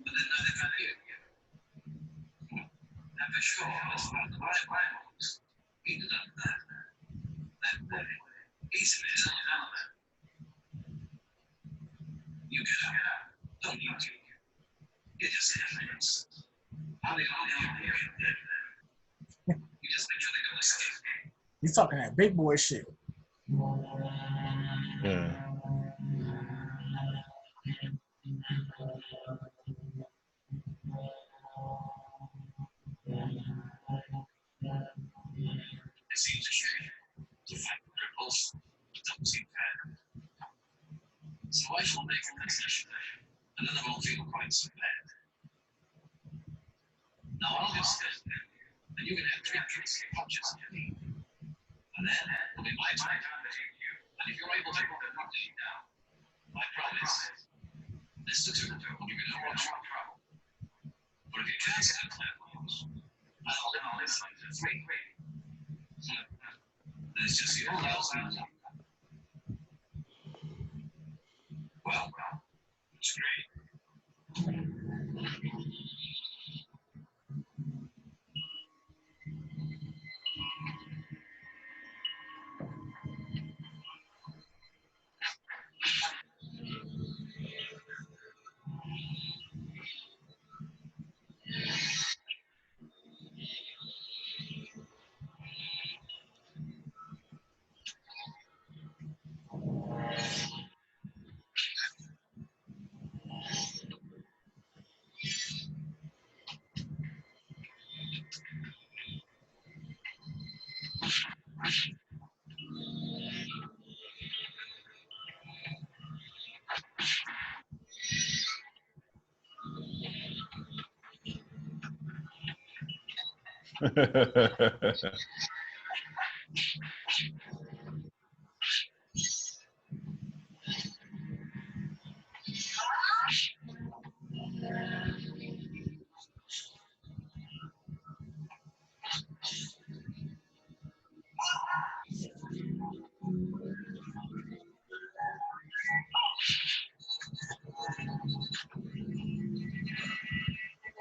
but then not even you. And for sure, as far as the right moves, he did that. That boy, he's in his own element. You get out. Don't you do. You just hands. How do you You just make sure they don't escape. He's talking that big boy shit. Yeah. It seems a shame to fight cripples. It doesn't seem fair. So I shall make a concession, and then I won't feel quite so bad. Now I'll just stand there, and you can have 3 punches in your knee. And then it'll be my time to take you. And if you're able to hold it properly now, I promise, this is a turn you can hold strong trouble. But if you can't stand clear moves, I'll hold it on this side for 3. It's just the old house. Well, it's great.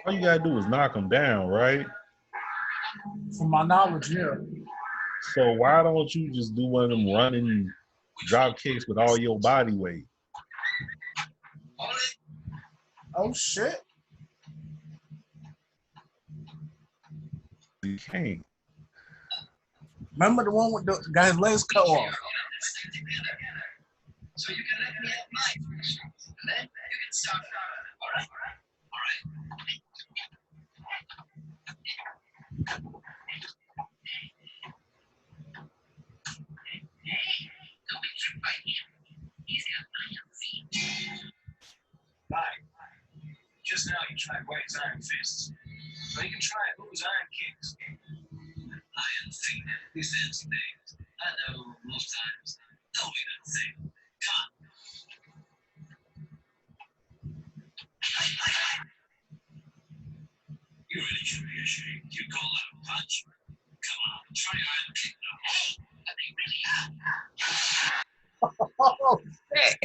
All you gotta do is knock them down, right? From my knowledge, yeah. So why don't you just do one of them running drop kicks with all your body weight? Oh shit. You can't. Remember the one with the guy's legs cut off? So you can let me have my first, and then you can start. All right? All right. Hey, don't be tricked by him. He's got iron feet. Right. Just now you tried White's iron fists. So you can try Boo's iron kicks. Iron feet. These fancy things. I know most times. Don't be that thing. Come on. You really should be ashamed. You call that a punch? Come on, try iron kick now. Hey, but they really are. Oh shit.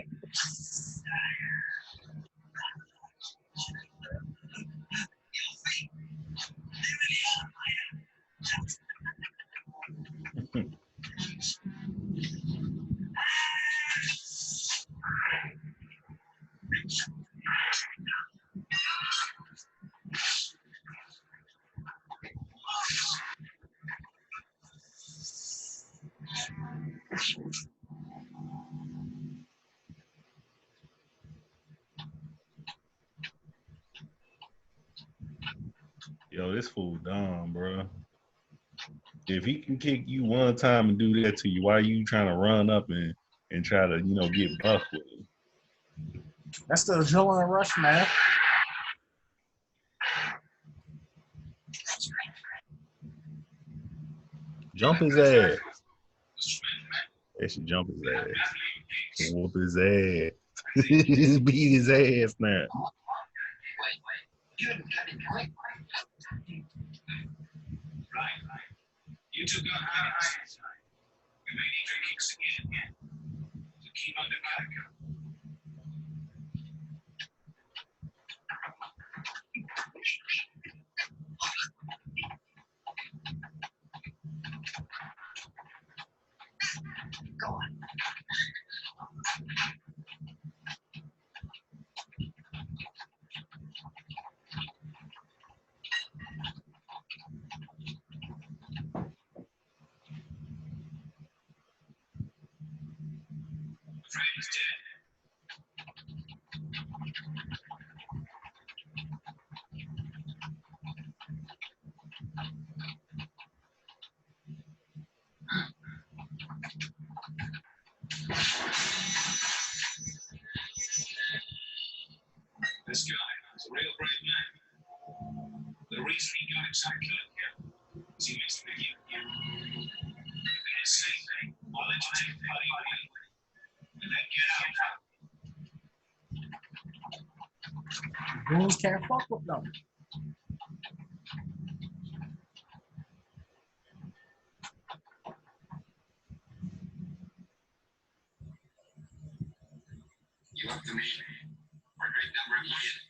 Your feet. They really are iron. Yo, this fool dumb, bro. If he can kick you one time and do that to you, why you trying to run up and try to, get buff with him? That's the adrenaline rush, man. Jump his ass. They should jump his ass. Whoop his ass. Just beat his ass now. Right. You two got high. We may need kicks again. So keep under guard. Go on. Fred is dead. This guy is a real brave man. The reason he got himself killed here is he makes me give you. If it is safe, I'll let you take the body away. And then get out. Goons can't fuck with them. You up to me for a great number of years.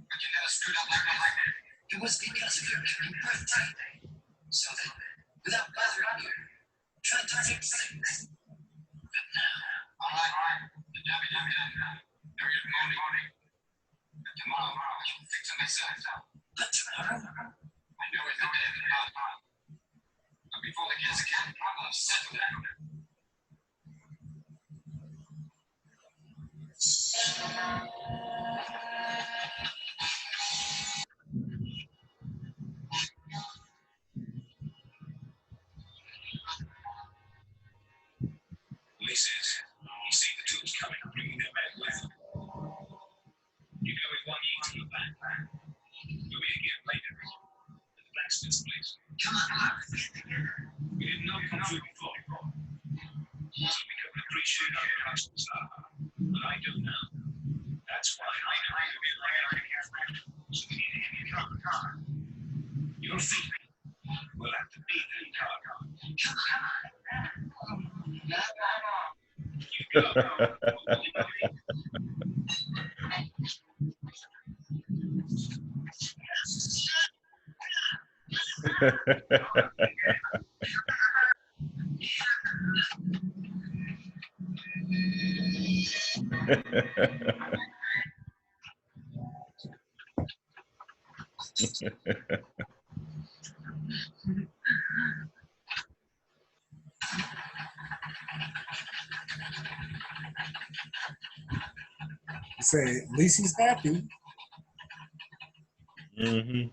But you never screwed up like that. It was because of your birthday. So that, without bothering you, tried to fix things. But now, all right, the there is morning. But tomorrow, you'll fix it myself. But tomorrow? I know it's the day of the month. But before the kids come, I'll settle down. Lee says he's seen the troops coming, bringing their men with them. You go with 180 to the back. You'll be again later at the blacksmith's place. Come on, We didn't know come through before. So we couldn't appreciate our actions are. But I do now. That's why I know you'll be around here. So we need to hit your car. Your feet will have to be the car. come on. You go. Say, at least he's happy. Mm-hmm.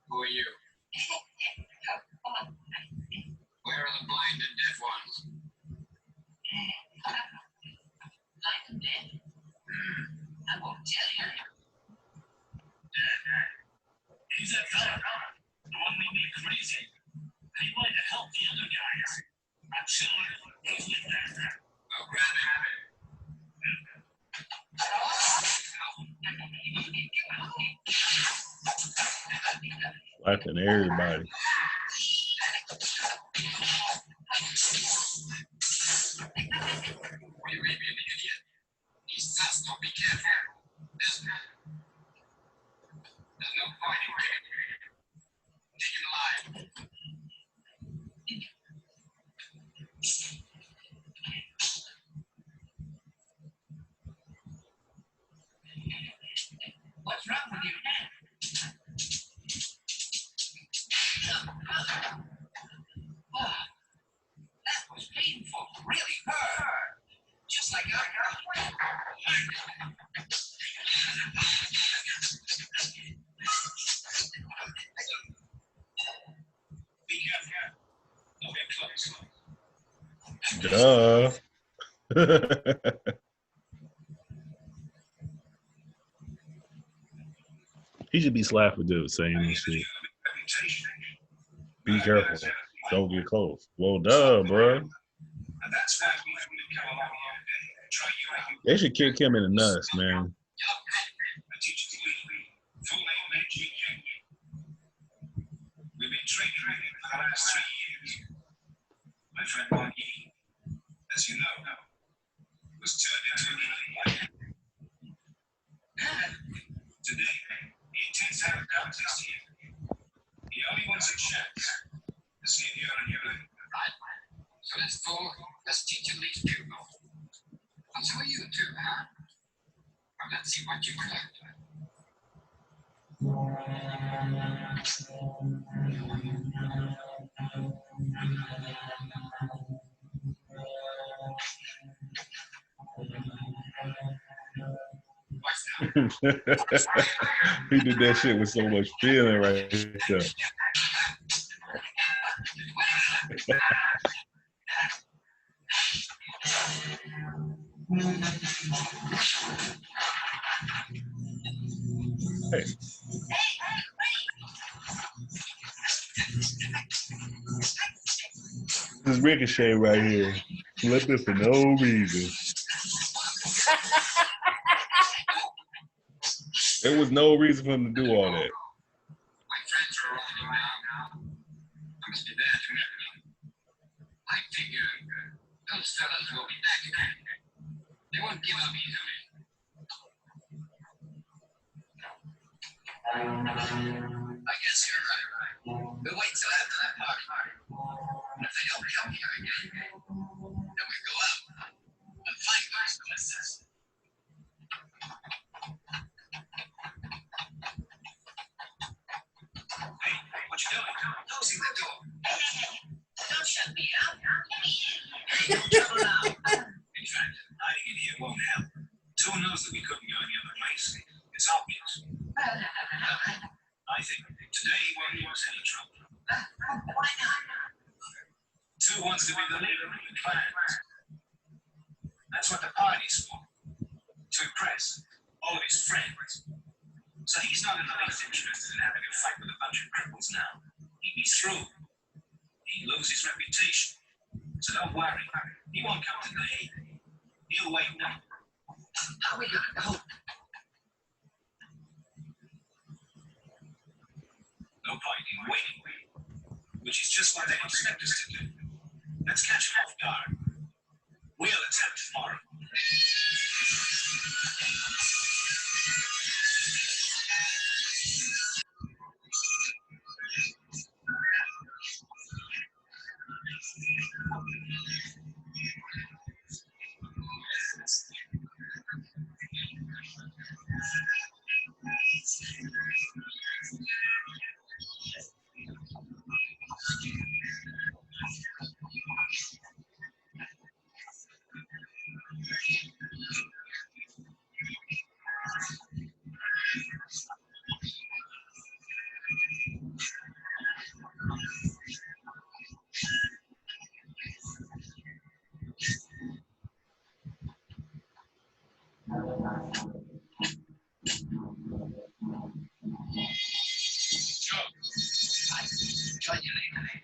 Who are you? Where are the blind and deaf ones? Blind and deaf? I won't tell you. He's that fella. The one made me crazy. He wanted to help the other guys. I'm sure he's with that. I'll grab him. Slapping everybody. Or you may be an idiot. He says don't be careful. There's no point in taking him alive. What's wrong with you now? Oh, that was painful. Really hurt. Just like our girl. Be careful. Don't get close. Duh. He should be slapped for doing saying this shit. Be careful. Don't get close. Well, duh, bro. They should kick him in the nuts, man. We've been training for the last 3 years. My friend Marquis, as you know, was turned into an alien. Today, he intends to have a contest here. He only wants a chance to see if you're on your own. Right. So let's teach at least two. And so are you too, huh? Well, let's see what you can learn. He did that shit with so much feeling right there. Hey. This is Ricochet right here. Flipping for no reason. There was no reason for him to do all that. My friends are all now. I must be there to everything. I figure those fellas will be back again. They won't give up easily. I guess you're right. We'll wait till after that party. And if they don't come here again, then we go out and find those places. Hey, what you doing? Closing the door. Don't shut me out. Trouble now. In fact, hiding in here won't help. Two knows that we couldn't go any other place. It's obvious. I think today he won't give us any trouble. Why not? Two wants to be the leader of the clans. That's what the party's for. To impress all of his friends. So he's not in the least interested in having a fight with a bunch of cripples now. He'd be through. He'd lose his reputation. So don't worry. He won't come today. He'll wait now. How are we gonna go? No point in waiting. Which is just what they expect us to do. Let's catch him off guard. We'll attack tomorrow. Join you later.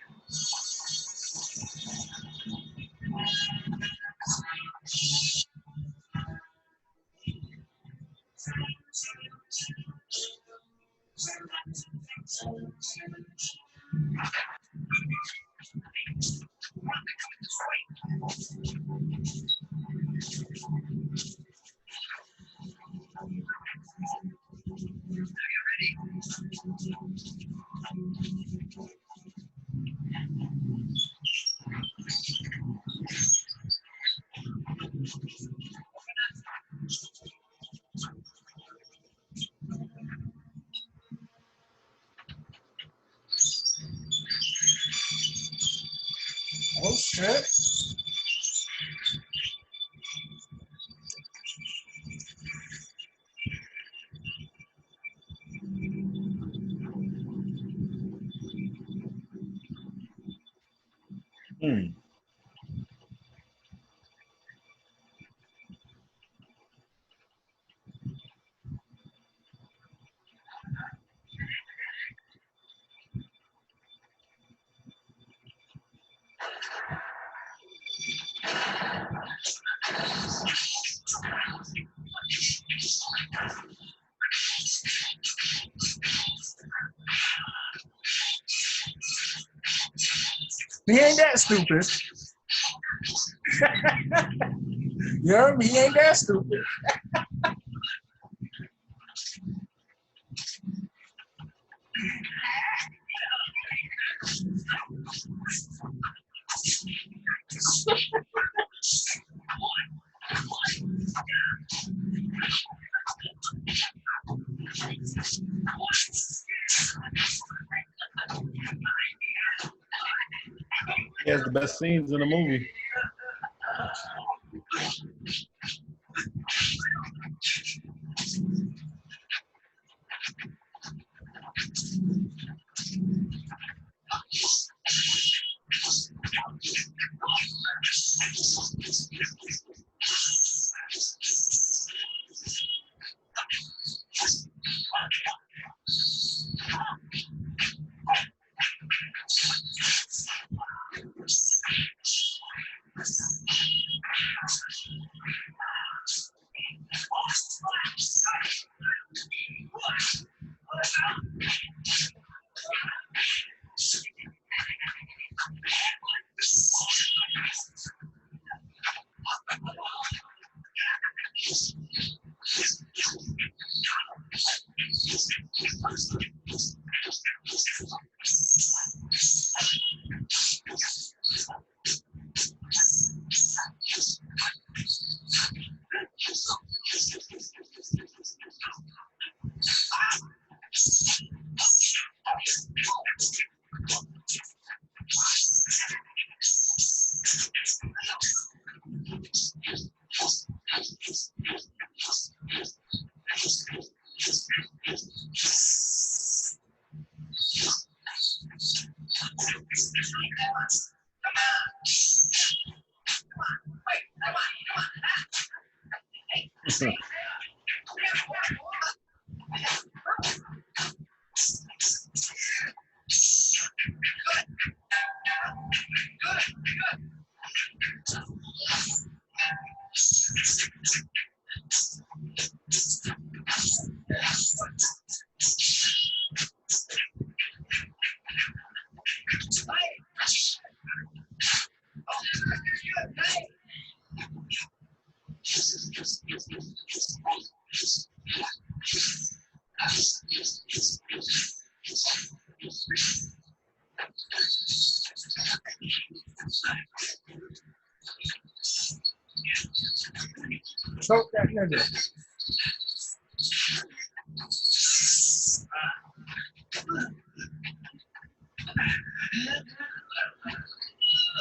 Oh shit. Hmm. He ain't that stupid. You heard me? He ain't that stupid. He has the best scenes in the movie. Choke that nigga.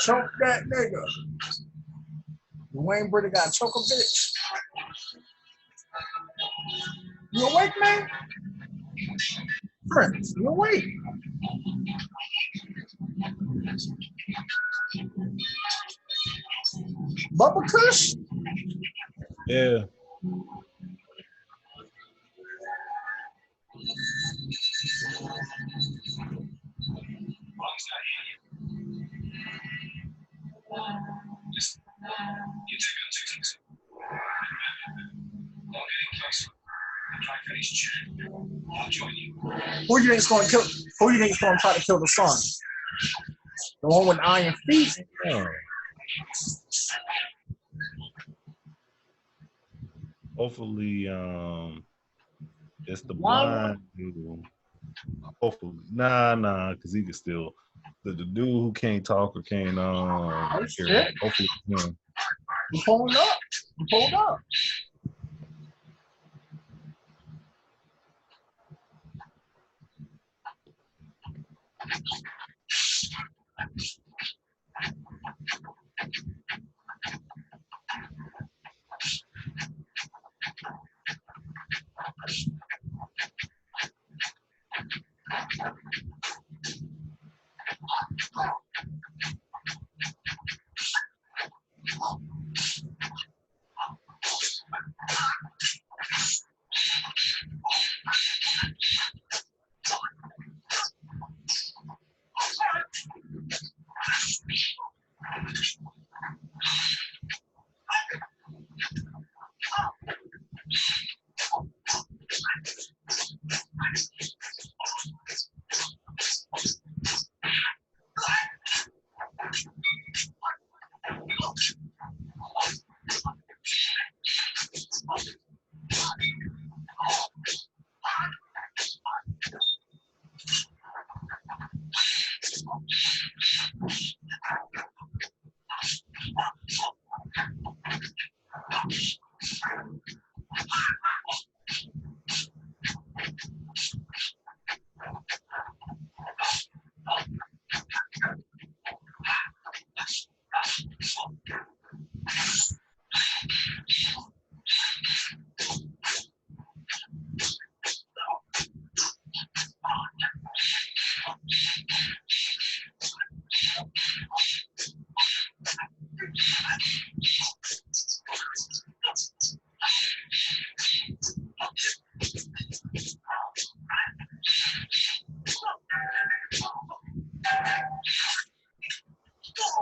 Choke that nigga. Wayne Brady got to choke a bitch. You awake, man? Prince, you awake? Bubba Kush? Yeah. Listen, you take on two things. Don't get in closer. I'm trying to finish chat. I'll join you. Who you think's gonna kill? Who you think's gonna try to kill the son? The one with iron feet? Oh. Hopefully, it's the blind dude. Hopefully, nah, because he can still the dude who can't talk or can't hear. Shit. Hopefully, yeah. You pulled up. You pulled up.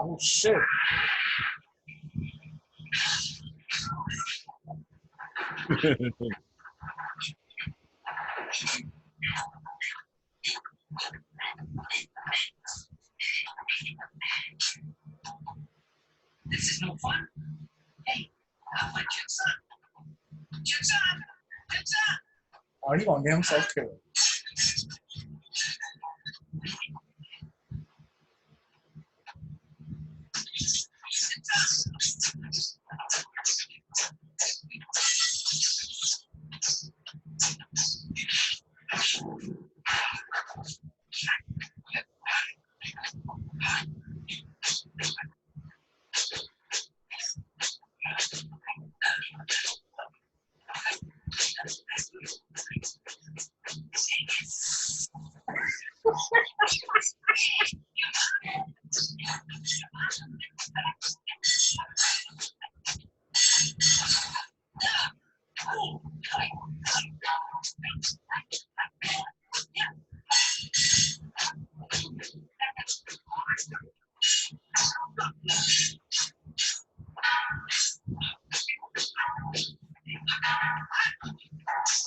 Oh shit. This is no fun. Hey, I'll let Jig's on. Jig's on. Jig's on. Oh, he gonna get himself killed.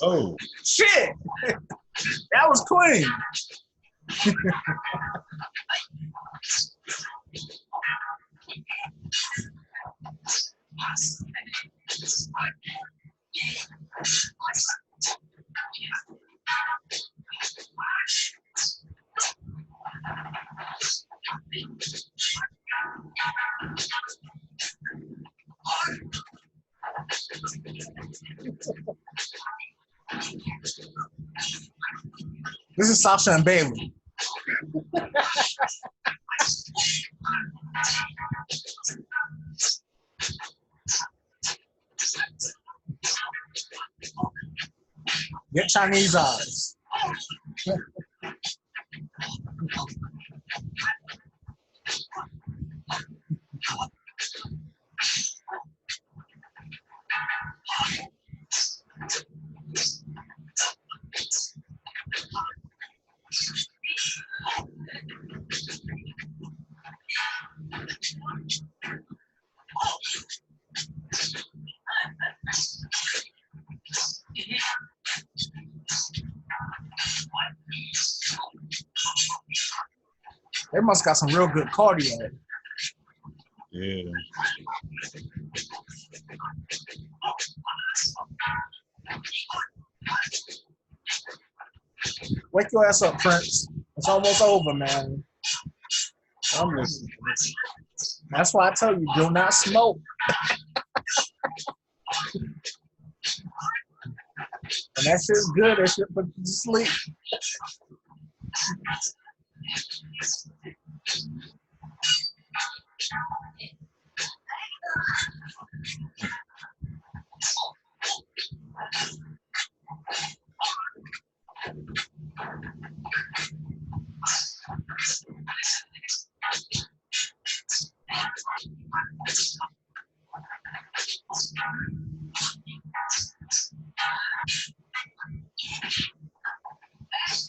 Oh, Shit! That was clean. This is Sasha and Bailey. Get Chinese eyes. They must got some real good cardio. yeah. Wake your ass up, Prince. It's almost over, man. I'm listening. That's why I tell you, do not smoke. And that shit's good. That shit put you to sleep.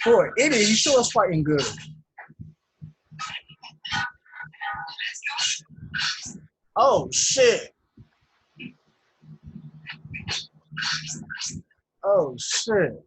Boy, idiot, you sure is fighting good. Oh, shit. Oh, shit.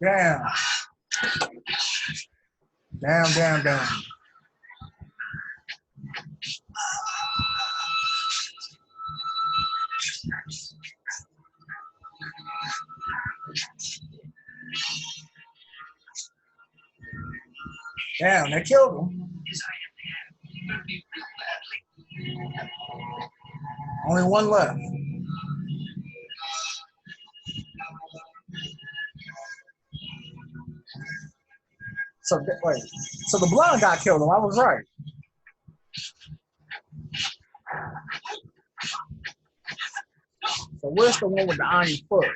Damn. Damn. Damn, they killed him. Only one left. So wait, so the blonde guy killed him. I was right. So where's the one with the iron foot?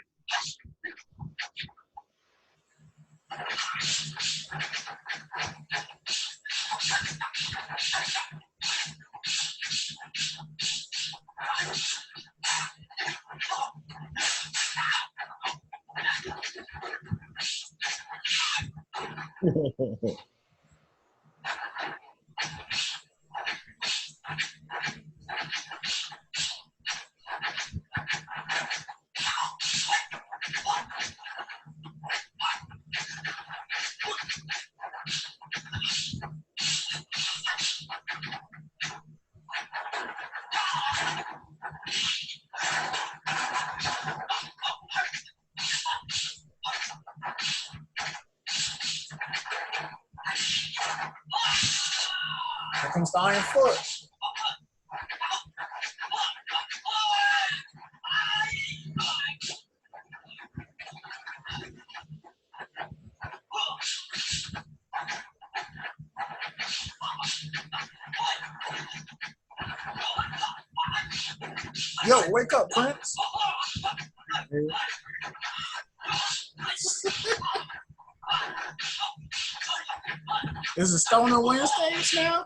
Here comes the iron foot. Yo, wake up, Prince. Is it Stoner Wednesdays now?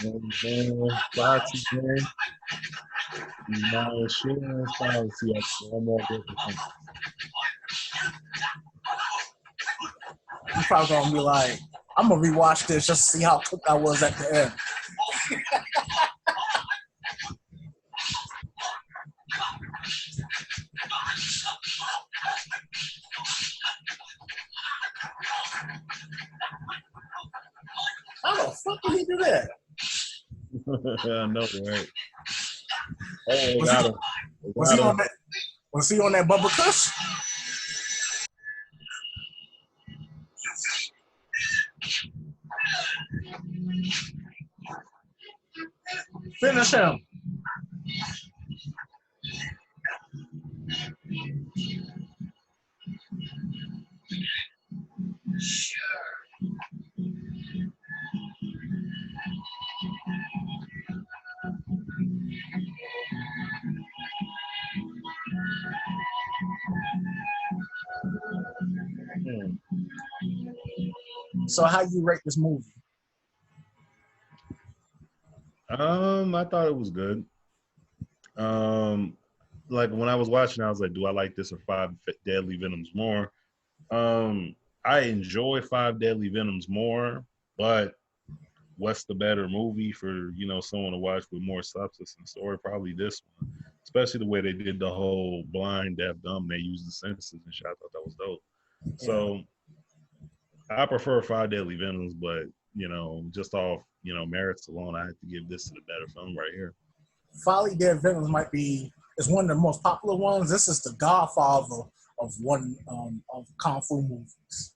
Man, Foxy, man. My insurance policy up to one more different. You're probably gonna be like, I'm gonna rewatch this just to see how cooked I was at the end. How the fuck did he do that? I know, right? Oh, Was he on that Bubba Kush? Finish him. So how you rate this movie? I thought it was good. Like when I was watching, I was like, do I like this or Five Deadly Venoms more? I enjoy Five Deadly Venoms more, but what's the better movie for, someone to watch with more substance and story? Probably this one, especially the way they did the whole blind, deaf, dumb. They used the senses and shit. I thought that was dope. Yeah. So I prefer Five Deadly Venoms, but just off merits alone, I have to give this to the better film right here. Five Deadly Venoms is one of the most popular ones. This is the godfather of of kung fu movies.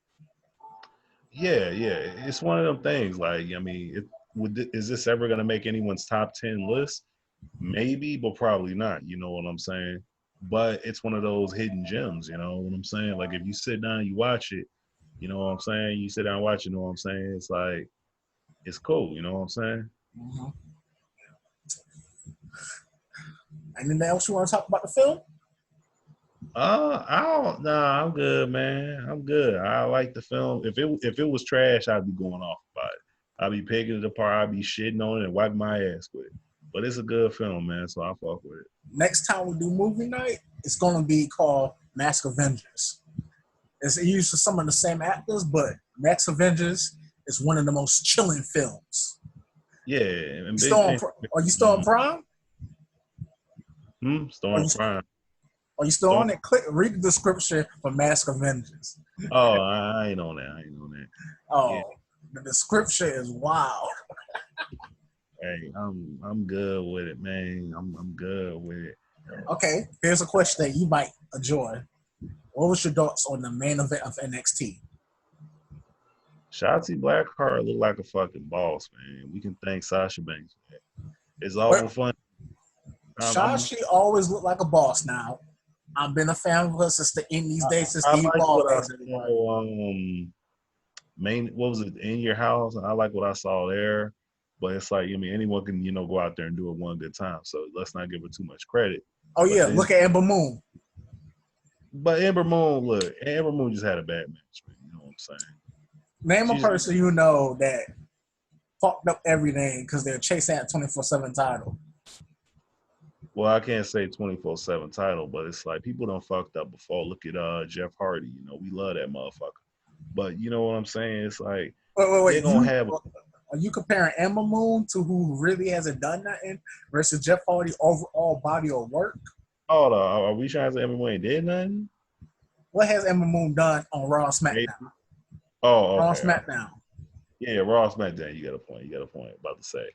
Yeah, it's one of them things. Like, is this ever gonna make anyone's top 10 list? Maybe, but probably not. You know what I'm saying? But it's one of those hidden gems. You know what I'm saying? Like, if you sit down and you watch it, you know what I'm saying? You sit down and watch it, you know what I'm saying? It's like, it's cool. You know what I'm saying? Mm-hmm. Anything else you want to talk about the film? I'm good, man. I'm good. I like the film. If it was trash, I'd be going off about it. I'd be picking it apart. I'd be shitting on it and wiping my ass with it. But it's a good film, man, so I fuck with it. Next time we do movie night, it's going to be called Nxt Avengers. It's used for some of the same actors, but Nxt Avengers is one of the most chilling films. Yeah. And are you still on Prime? Still on Prime. Are you still on it? Read the description for Mask Avengers. Oh, I ain't on that. I ain't on that. Oh, Yeah. the description is wild. Hey, I'm good with it, man. I'm good with it. Okay, here's a question that you might enjoy. What was your thoughts on the main event of NXT? Shotzi Blackheart look like a fucking boss, man. We can thank Sasha Banks, man. It's all Well, fun. Shotzi always looked like a boss now. I've been a fan of her since the Indies days, since I the like Evolve what I days. saw, what was it, In Your House? I like what I saw there. But it's like, I mean, anyone can, go out there and do it one good time. So let's not give her too much credit. Oh, yeah, look at Ember Moon. But Ember Moon just had a bad match, man. You know what I'm saying? Name a person you know that fucked up everything because they're chasing that 24/7 title. Well, I can't say 24/7 title, but it's like people done fucked up before. Look at Jeff Hardy. We love that motherfucker. But you know what I'm saying? It's like wait. They don't have. Are you comparing Ember Moon to who really hasn't done nothing versus Jeff Hardy overall body of work? Oh, are we trying to say Ember Moon did nothing? What has Ember Moon done on Raw SmackDown? Oh, okay. Raw SmackDown. Yeah, Raw SmackDown. You got a point. About to say.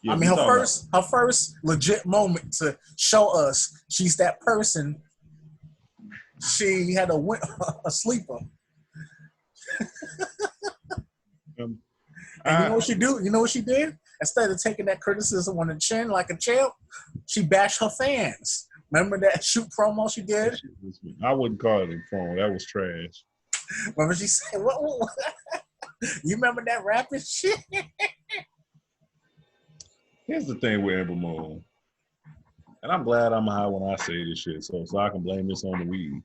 Yeah, I mean, her first legit moment to show us she's that person. She had a sleeper. And you know what she do? You know what she did? Instead of taking that criticism on the chin like a champ, she bashed her fans. Remember that shoot promo she did? I wouldn't call it a promo. That was trash. Remember she said, what? You remember that rapping shit? Here's the thing with Ember Moon. And I'm glad I'm high when I say this shit, so I can blame this on the weed.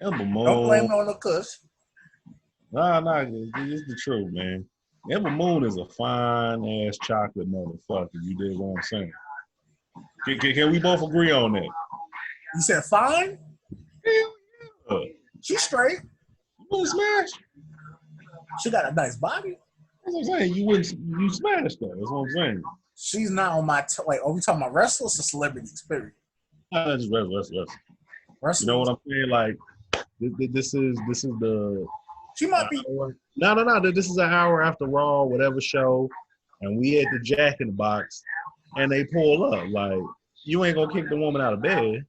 Ember Moon. Don't blame it on the kush. Nah, it's the truth, man. Ember Moon is a fine-ass chocolate motherfucker. You dig what I'm saying? Can we both agree on that? You said fine? Hell yeah. She's straight. You wouldn't smash? She got a nice body. That's what I'm saying. You smashed her. That's what I'm saying. She's not on my like. Are we talking about wrestlers or celebrities? Period. Nah, just wrestlers. You know what I'm saying? Like this is the. She might be. No. This is an hour after Raw, whatever show, and we at the Jack in the Box, and they pull up. Like you ain't gonna kick the woman out of bed.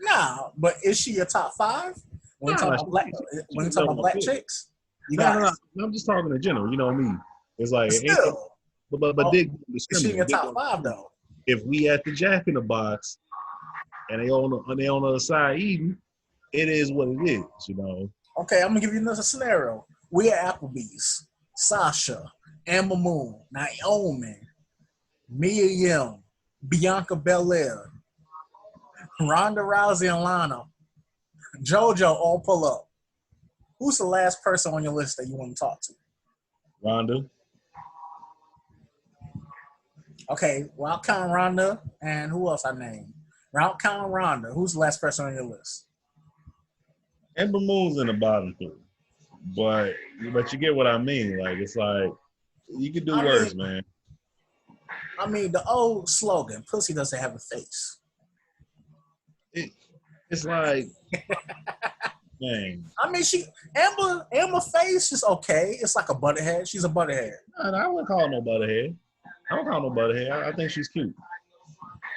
Nah, but is she a top 5? When you talk about black chicks, No. I'm just talking in general. You know what I mean? It's like still. But is she in your top 5 though? If we at the Jack in the Box and they on the other side eating, it is what it is, Okay, I'm gonna give you another scenario. We at Applebee's. Sasha, Ember Moon, Naomi, Mia Yim, Bianca Belair, Ronda Rousey and Lana, JoJo all pull up. Who's the last person on your list that you want to talk to? Ronda. Okay, well, I'll count Ronda, and who else I named? I'll count Ronda. Who's the last person on your list? Ember Moon's in the bottom 3. But you get what I mean. Like, it's like, you could do worse, man. I mean, the old slogan, pussy doesn't have a face. It's like, dang. I mean, Ember face is okay. It's like a butterhead. She's a butterhead. No, I wouldn't call no butterhead. I think she's cute.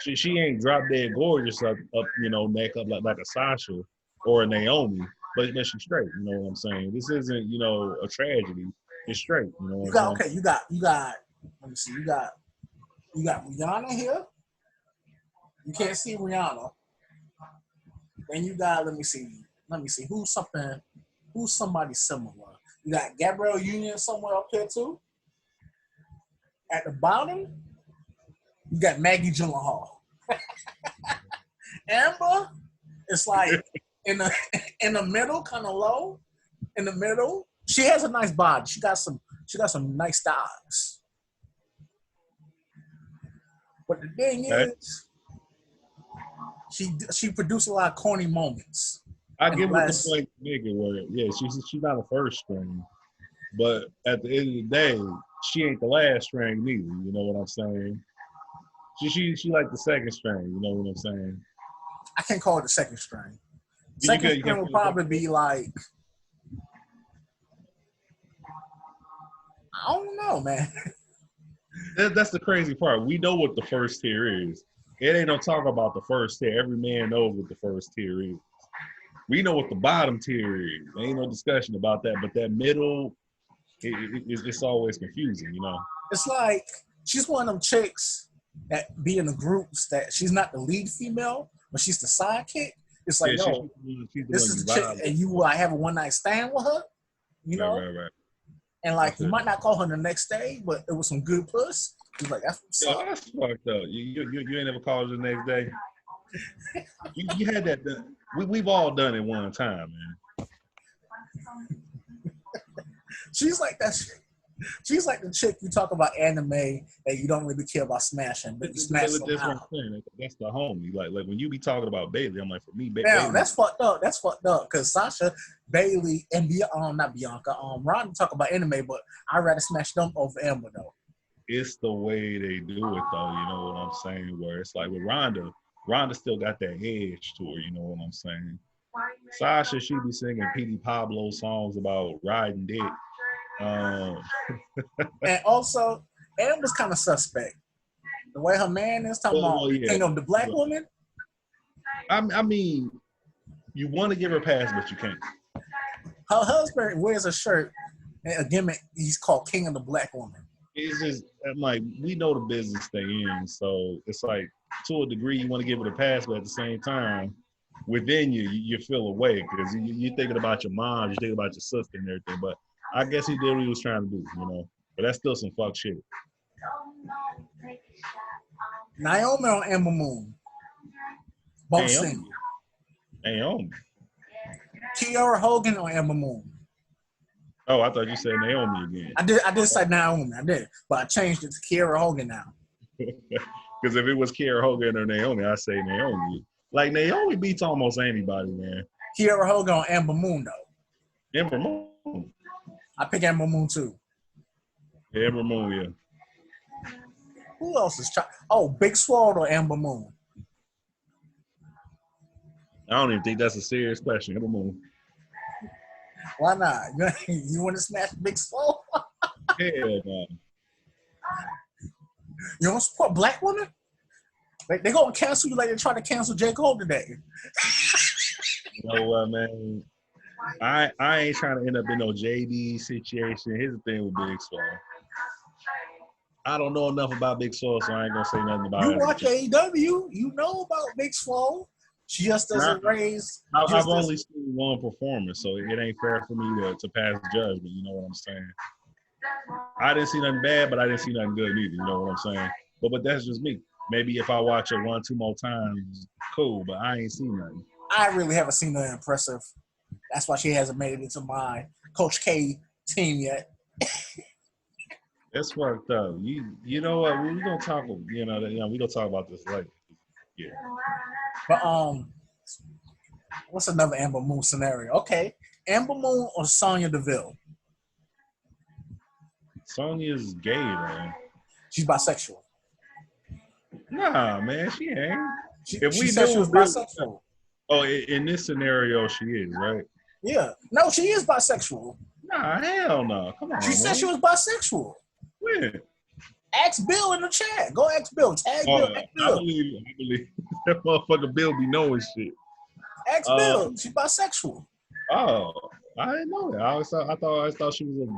She ain't drop dead gorgeous up neck up like a Sasha or a Naomi, but she's straight. You know what I'm saying? This isn't a tragedy. It's straight. You know what I'm saying? You got. Let me see. You got Rihanna here. You can't see Rihanna. Then you got. Let me see. Who's somebody similar? You got Gabrielle Union somewhere up here too. At the bottom, you got Maggie Gyllenhaal. Amber, it's like in the middle, kind of low. In the middle, she has a nice body. She got some nice thighs. But the thing is, she produced a lot of corny moments. I give her the point to make it work. Yeah, she's not a first string, but at the end of the day, she ain't the last string neither. You know what I'm saying? She like the second string. You know what I'm saying? I can't call it the second string. You Second can't- string would probably be like, I don't know, man. That's the crazy part. We know what the first tier is. It ain't no talk about the first tier. Every man knows what the first tier is. We know what the bottom tier is. There ain't no discussion about that. But that middle, it's always confusing, you know. It's like she's one of them chicks that be in the groups that she's not the lead female, but she's the sidekick. It's like, Yeah, yo, she's the this one is you the chick, vibe with. and you like have a one night stand with her, you know, Right. and like That's you it. might not call her the next day, but it was some good puss. He's like, that's what's Yo, up. that's fucked up. You ain't never called her the next day. You had that done. We've all done it one time, man. She's like that. She's like the chick you talk about anime that you don't really care about smashing, but you smash That's what I'm somehow. saying. That's the homie. Like when you be talking about Bailey, I'm like, for me, Now Bailey. that's fucked up. That's fucked up because Sasha, Bailey, and not Bianca, Ronda talk about anime, but I'd rather smash them over Amber though. It's the way they do it, though. You know what I'm saying? Where it's like with Ronda still got that edge to her. You know what I'm saying? Sasha, she be singing P.D. Pablo songs about riding dick. And also, Amber's kind of suspect. The way her man is talking about, yeah. you know, the black woman. I mean, you want to give her a pass, but you can't. Her husband wears a shirt, and a gimmick. He's called King of the Black Woman. It's just, I'm like, we know the business they in, so it's like, to a degree, you want to give it a pass, but at the same time, within you feel away because you're thinking about your mom, you're thinking about your sister and everything. But I guess he did what he was trying to do, you know. But that's still some fuck shit. Naomi on Amber Moon. Both Naomi. single. Naomi. Kiara Hogan on Amber Moon. Oh, I thought you said Naomi again. I did say Naomi. I did, but I changed it to Kiara Hogan now. Because if it was Kiara Hogan or Naomi, I'd say Naomi. Like, Naomi beats almost anybody, man. Kiara Hogan on Amber Moon though. Ember Moon. I pick Amber Moon too. Yeah, Ember Moon, yeah. Who else is Big Swole or Amber Moon? I don't even think that's a serious question. Ember Moon. Why not? You want to smash Big Swole? Yeah, man. You don't support black women? They gonna cancel you like they trying to cancel J. Cole today. You know what, man? I ain't trying to end up in no JD situation. Here's the thing with Big Swole. I don't know enough about Big Swole, so I ain't gonna say nothing about it. You watch AEW, you know about Big Swole. She just doesn't raise. I've only seen one performance, so it ain't fair for me to pass judgment. You know what I'm saying? I didn't see nothing bad, but I didn't see nothing good either. You know what I'm saying? But that's just me. Maybe if I watch it 1-2 more times, cool. But I ain't seen nothing. I really haven't seen her impressive. That's why she hasn't made it into my Coach K team yet. That's fucked up. You know what? We gonna talk. We gonna talk about this later. Yeah. But what's another Amber Moon scenario? Okay, Amber Moon or Sonya Deville? Sonya's gay, man. She's bisexual. Nah, man, she ain't. She said she was bisexual. Oh, in this scenario, she is, right? Yeah. No, she is bisexual. Nah, hell no. Come on, She said she was bisexual. When? Ask Bill in the chat. Go ask Bill. Tag Bill. Ask I Bill. believe that motherfucker Bill be knowing shit. Ask Bill. She's bisexual. Oh, I didn't know that. I thought she was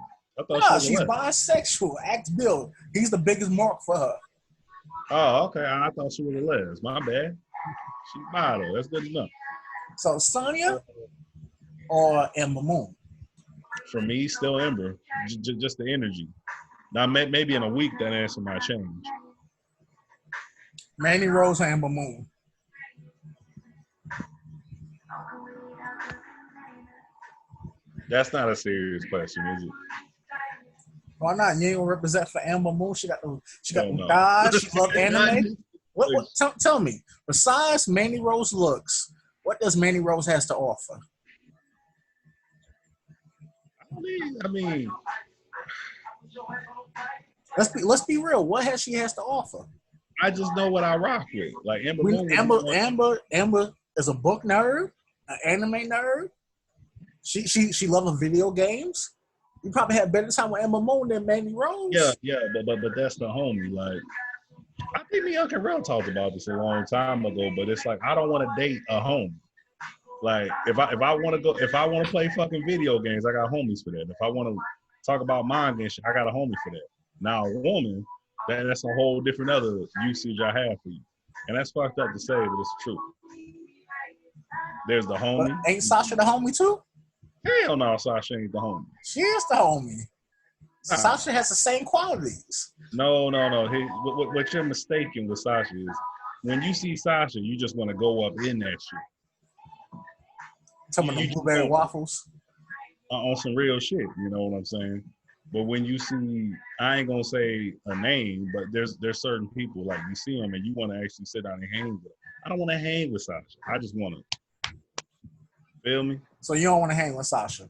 She's bisexual. Ask Bill. He's the biggest mark for her. Oh, okay. I thought she was a les. My bad. She's bi though. That's good enough. So Sonya or Ember Moon? For me, still Ember. Just the energy. Now, maybe in a week that answer might change. Mandy Rose or Ember Moon? That's not a serious question, is it? Why not? You ain't gonna represent for Ember Moon. She got them no. thighs. She love anime. What tell me, besides Mandy Rose looks, what does Mandy Rose has to offer? I mean, let's be real. What has she to offer? I just know what I rock with. Like Ember is a book nerd, an anime nerd. She loves video games. You probably had better time with Emma Moon than Mandy Rose. Yeah, but that's the homie. Like, I think me and Uncle Real talked about this a long time ago, but it's like I don't want to date a homie. Like if I want to play fucking video games, I got homies for that. If I want to talk about manga and shit, I got a homie for that. Now a woman, that's a whole different other usage I have for you. And that's fucked up to say, but it's true. There's the But homie. ain't Sasha the homie too? Hell no, Sasha ain't the homie. She is the homie. Nah. Sasha has the same qualities. No. What you're mistaken with Sasha is when you see Sasha, you just want to go up in that shit. Talking about the blueberry waffles. On some real shit, you know what I'm saying? But when you see, I ain't gonna say a name, but there's certain people, like you see them and you want to actually sit down and hang with them. I don't want to hang with Sasha. I just want to, feel me? So you don't want to hang with Sasha?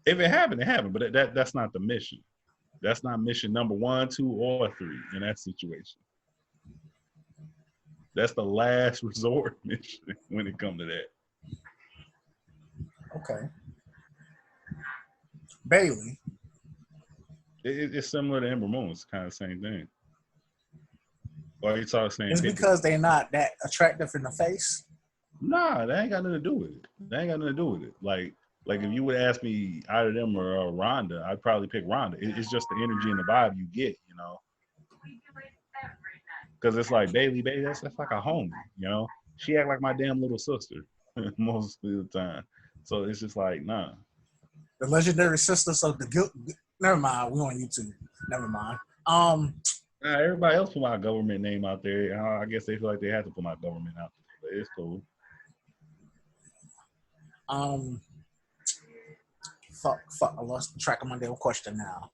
If it happened, it happened. But that's not the mission. That's not mission number 1, 2, or 3 in that situation. That's the last resort mission when it comes to that. Okay. Bailey. It's similar to Ember Moon. It's kind of the same thing. Or you talk saying It's because they're not that attractive in the face. Nah, that ain't got nothing to do with it. Like if you would ask me out of them or Rhonda, I'd probably pick Rhonda. It's just the energy and the vibe you get, you know. Because it's like Bailey, that's like a homie, you know. She act like my damn little sister most of the time. So it's just like, nah. The legendary sisters of the guilt. Never mind. We on YouTube. Never mind. Nah, everybody else put my government name out there. I guess they feel like they have to put my government out there, but it's cool. Fuck. I lost track of my damn question now.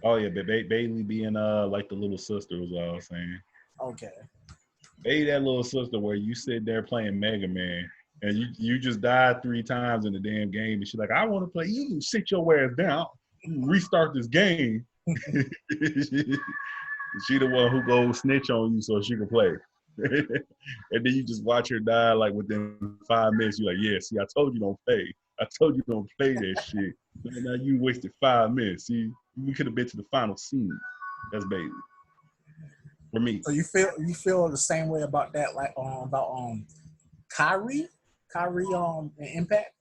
Oh yeah, but Bailey being like the little sister was all I was saying. Okay. Bailey, that little sister where you sit there playing Mega Man. And you just died 3 times in the damn game, and she's like, I want to play. You can sit your ass down, restart this game. She the one who goes snitch on you so she can play. And then you just watch her die like within 5 minutes. You're like, yeah, see, I told you don't play. I told you don't play that shit. Now you wasted 5 minutes. See, we could have been to the final scene. That's Bailey. For me. So you feel the same way about that, like about Kyrie in Impact?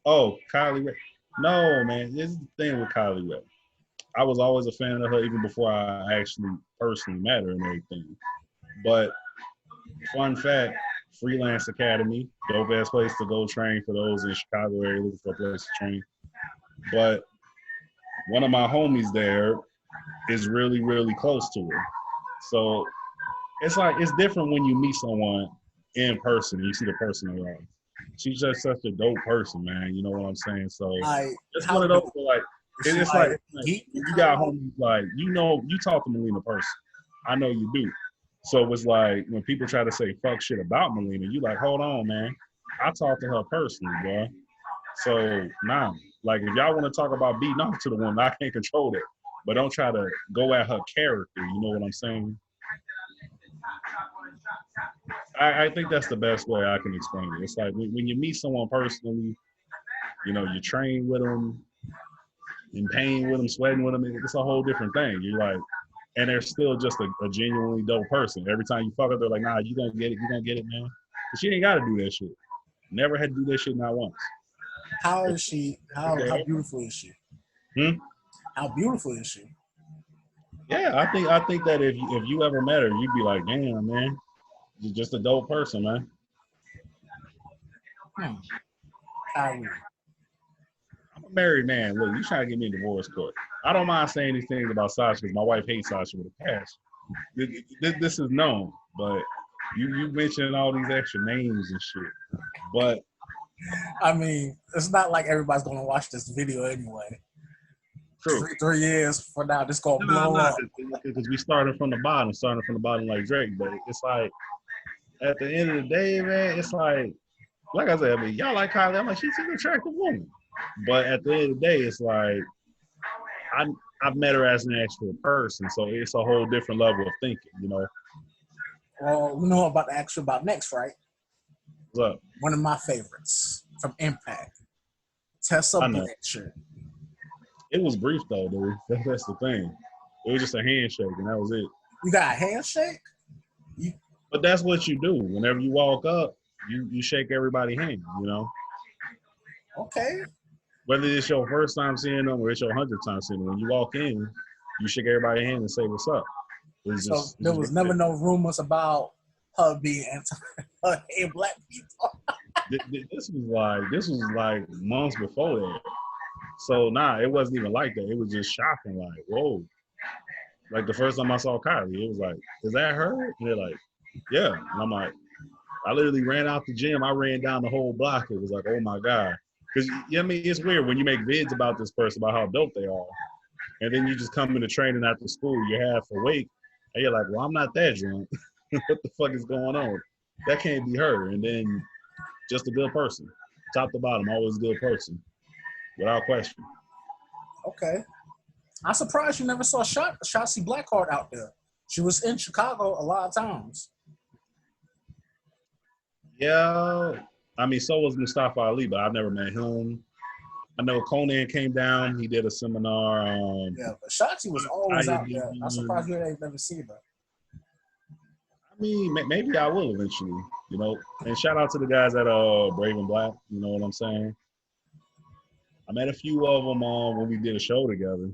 Oh, Kylie Ray. No, man, this is the thing with Kylie Ray. I was always a fan of her even before I actually personally met her and everything. But fun fact, Freelance Academy, dope ass place to go train for those in Chicago area looking for a place to train. But one of my homies there is really, really close to her. So it's like, it's different when you meet someone in person and you see the person around. She's just such a dope person, man. You know what I'm saying? So it's one of those like, it's like you got homies like, you know, you talk to Melina person. I know you do. So it's like when people try to say fuck shit about Melina, you like, hold on, man. I talk to her personally, bro. So nah, like if y'all want to talk about beating off to the woman, I can't control that. But don't try to go at her character. You know what I'm saying? I think that's the best way I can explain it. It's like when you meet someone personally, you know, you train with them, in pain with them, sweating with them. It's a whole different thing. You're like, and they're still just a genuinely dope person. Every time you fuck up, they're like, nah, you gonna get it, man. But she ain't got to do that shit. Never had to do that shit not once. How is she? How beautiful is she? How beautiful is she? Yeah, I think that if you ever met her, you'd be like, damn, man, you're just a dope person, man. Kyrie. I'm a married man. Look, you trying to get me a divorce court. I don't mind saying these things about Sasha because my wife hates Sasha with a passion. This is known, but you mentioned all these extra names and shit. But I mean, it's not like everybody's gonna watch this video anyway. True. 3 years from now, this gonna blow up. Because we started from the bottom like Drake. But it's like, at the end of the day, man, it's like I said, I mean, y'all like Kylie. I'm like, she's an attractive woman. But at the end of the day, it's like, I've met her as an actual person. So it's a whole different level of thinking, you know? Well, you know I'm about to ask you about next, right? What's up? One of my favorites from Impact, Tessa I know. Blanchard. It was brief though, dude. That's the thing. It was just a handshake, and that was it. You got a handshake? But that's what you do. Whenever you walk up, you shake everybody's hand, you know? Okay. Whether it's your first time seeing them or it's your 100th time seeing them, when you walk in, you shake everybody's hand and say, what's up? So there was never no rumors about her being her hating black people. This was like months before that. So it wasn't even like that. It was just shocking, like, whoa. Like the first time I saw Kylie, it was like, is that her? And they're like, yeah. And I'm like, I literally ran out the gym. I ran down the whole block. It was like, oh my God. Because, I mean, it's weird when you make vids about this person, about how dope they are. And then you just come into training after school, you're half awake, and you're like, well, I'm not that drunk. What the fuck is going on? That can't be her. And then just a good person. Top to bottom, always a good person. Without question. Okay. I'm surprised you never saw Shotzi Blackheart out there. She was in Chicago a lot of times. Yeah. I mean, so was Mustafa Ali, but I've never met him. I know Conan came down. He did a seminar. Yeah, but Shotzi was always out there. I'm surprised you ain't never seen her. I mean, maybe I will eventually, you know. And shout out to the guys at Brave and Black. You know what I'm saying? I met a few of them when we did a show together.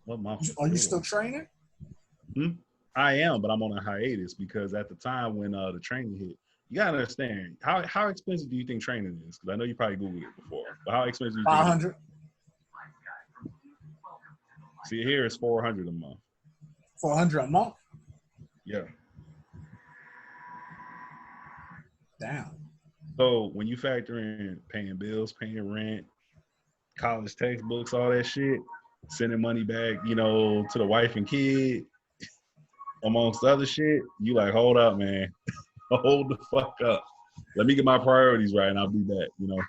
What month? Are you still training? I am, but I'm on a hiatus because at the time when the training hit, you gotta understand how expensive do you think training is? Because I know you probably Googled it before, but how expensive do you think? 500. See, here it's $400 a month. 400 a month. Yeah. Damn. So when you factor in paying bills, paying rent, college textbooks, all that shit, sending money back, you know, to the wife and kid, amongst other shit, you like, hold up, man. Hold the fuck up. Let me get my priorities right and I'll be back, you know.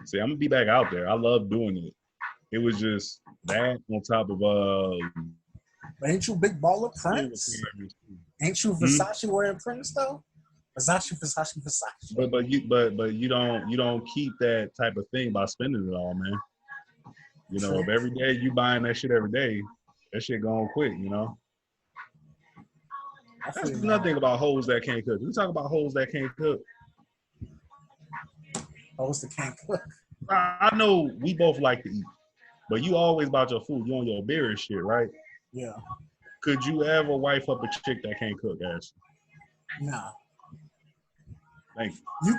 See, I'm gonna be back out there. I love doing it. It was just that on top of But ain't you big baller Prince? Ain't you Versace wearing Prince though? Versace. But you don't keep that type of thing by spending it all, man. You know, if every day you buying that shit every day, that shit going quick, you know. That's another thing about hoes that can't cook. We talk about hoes that can't cook. Hoes that can't cook. I know we both like to eat, but you always about your food. You on your beer and shit, right? Yeah. Could you ever wife up a chick that can't cook, Ashley? Nah. Thank you. You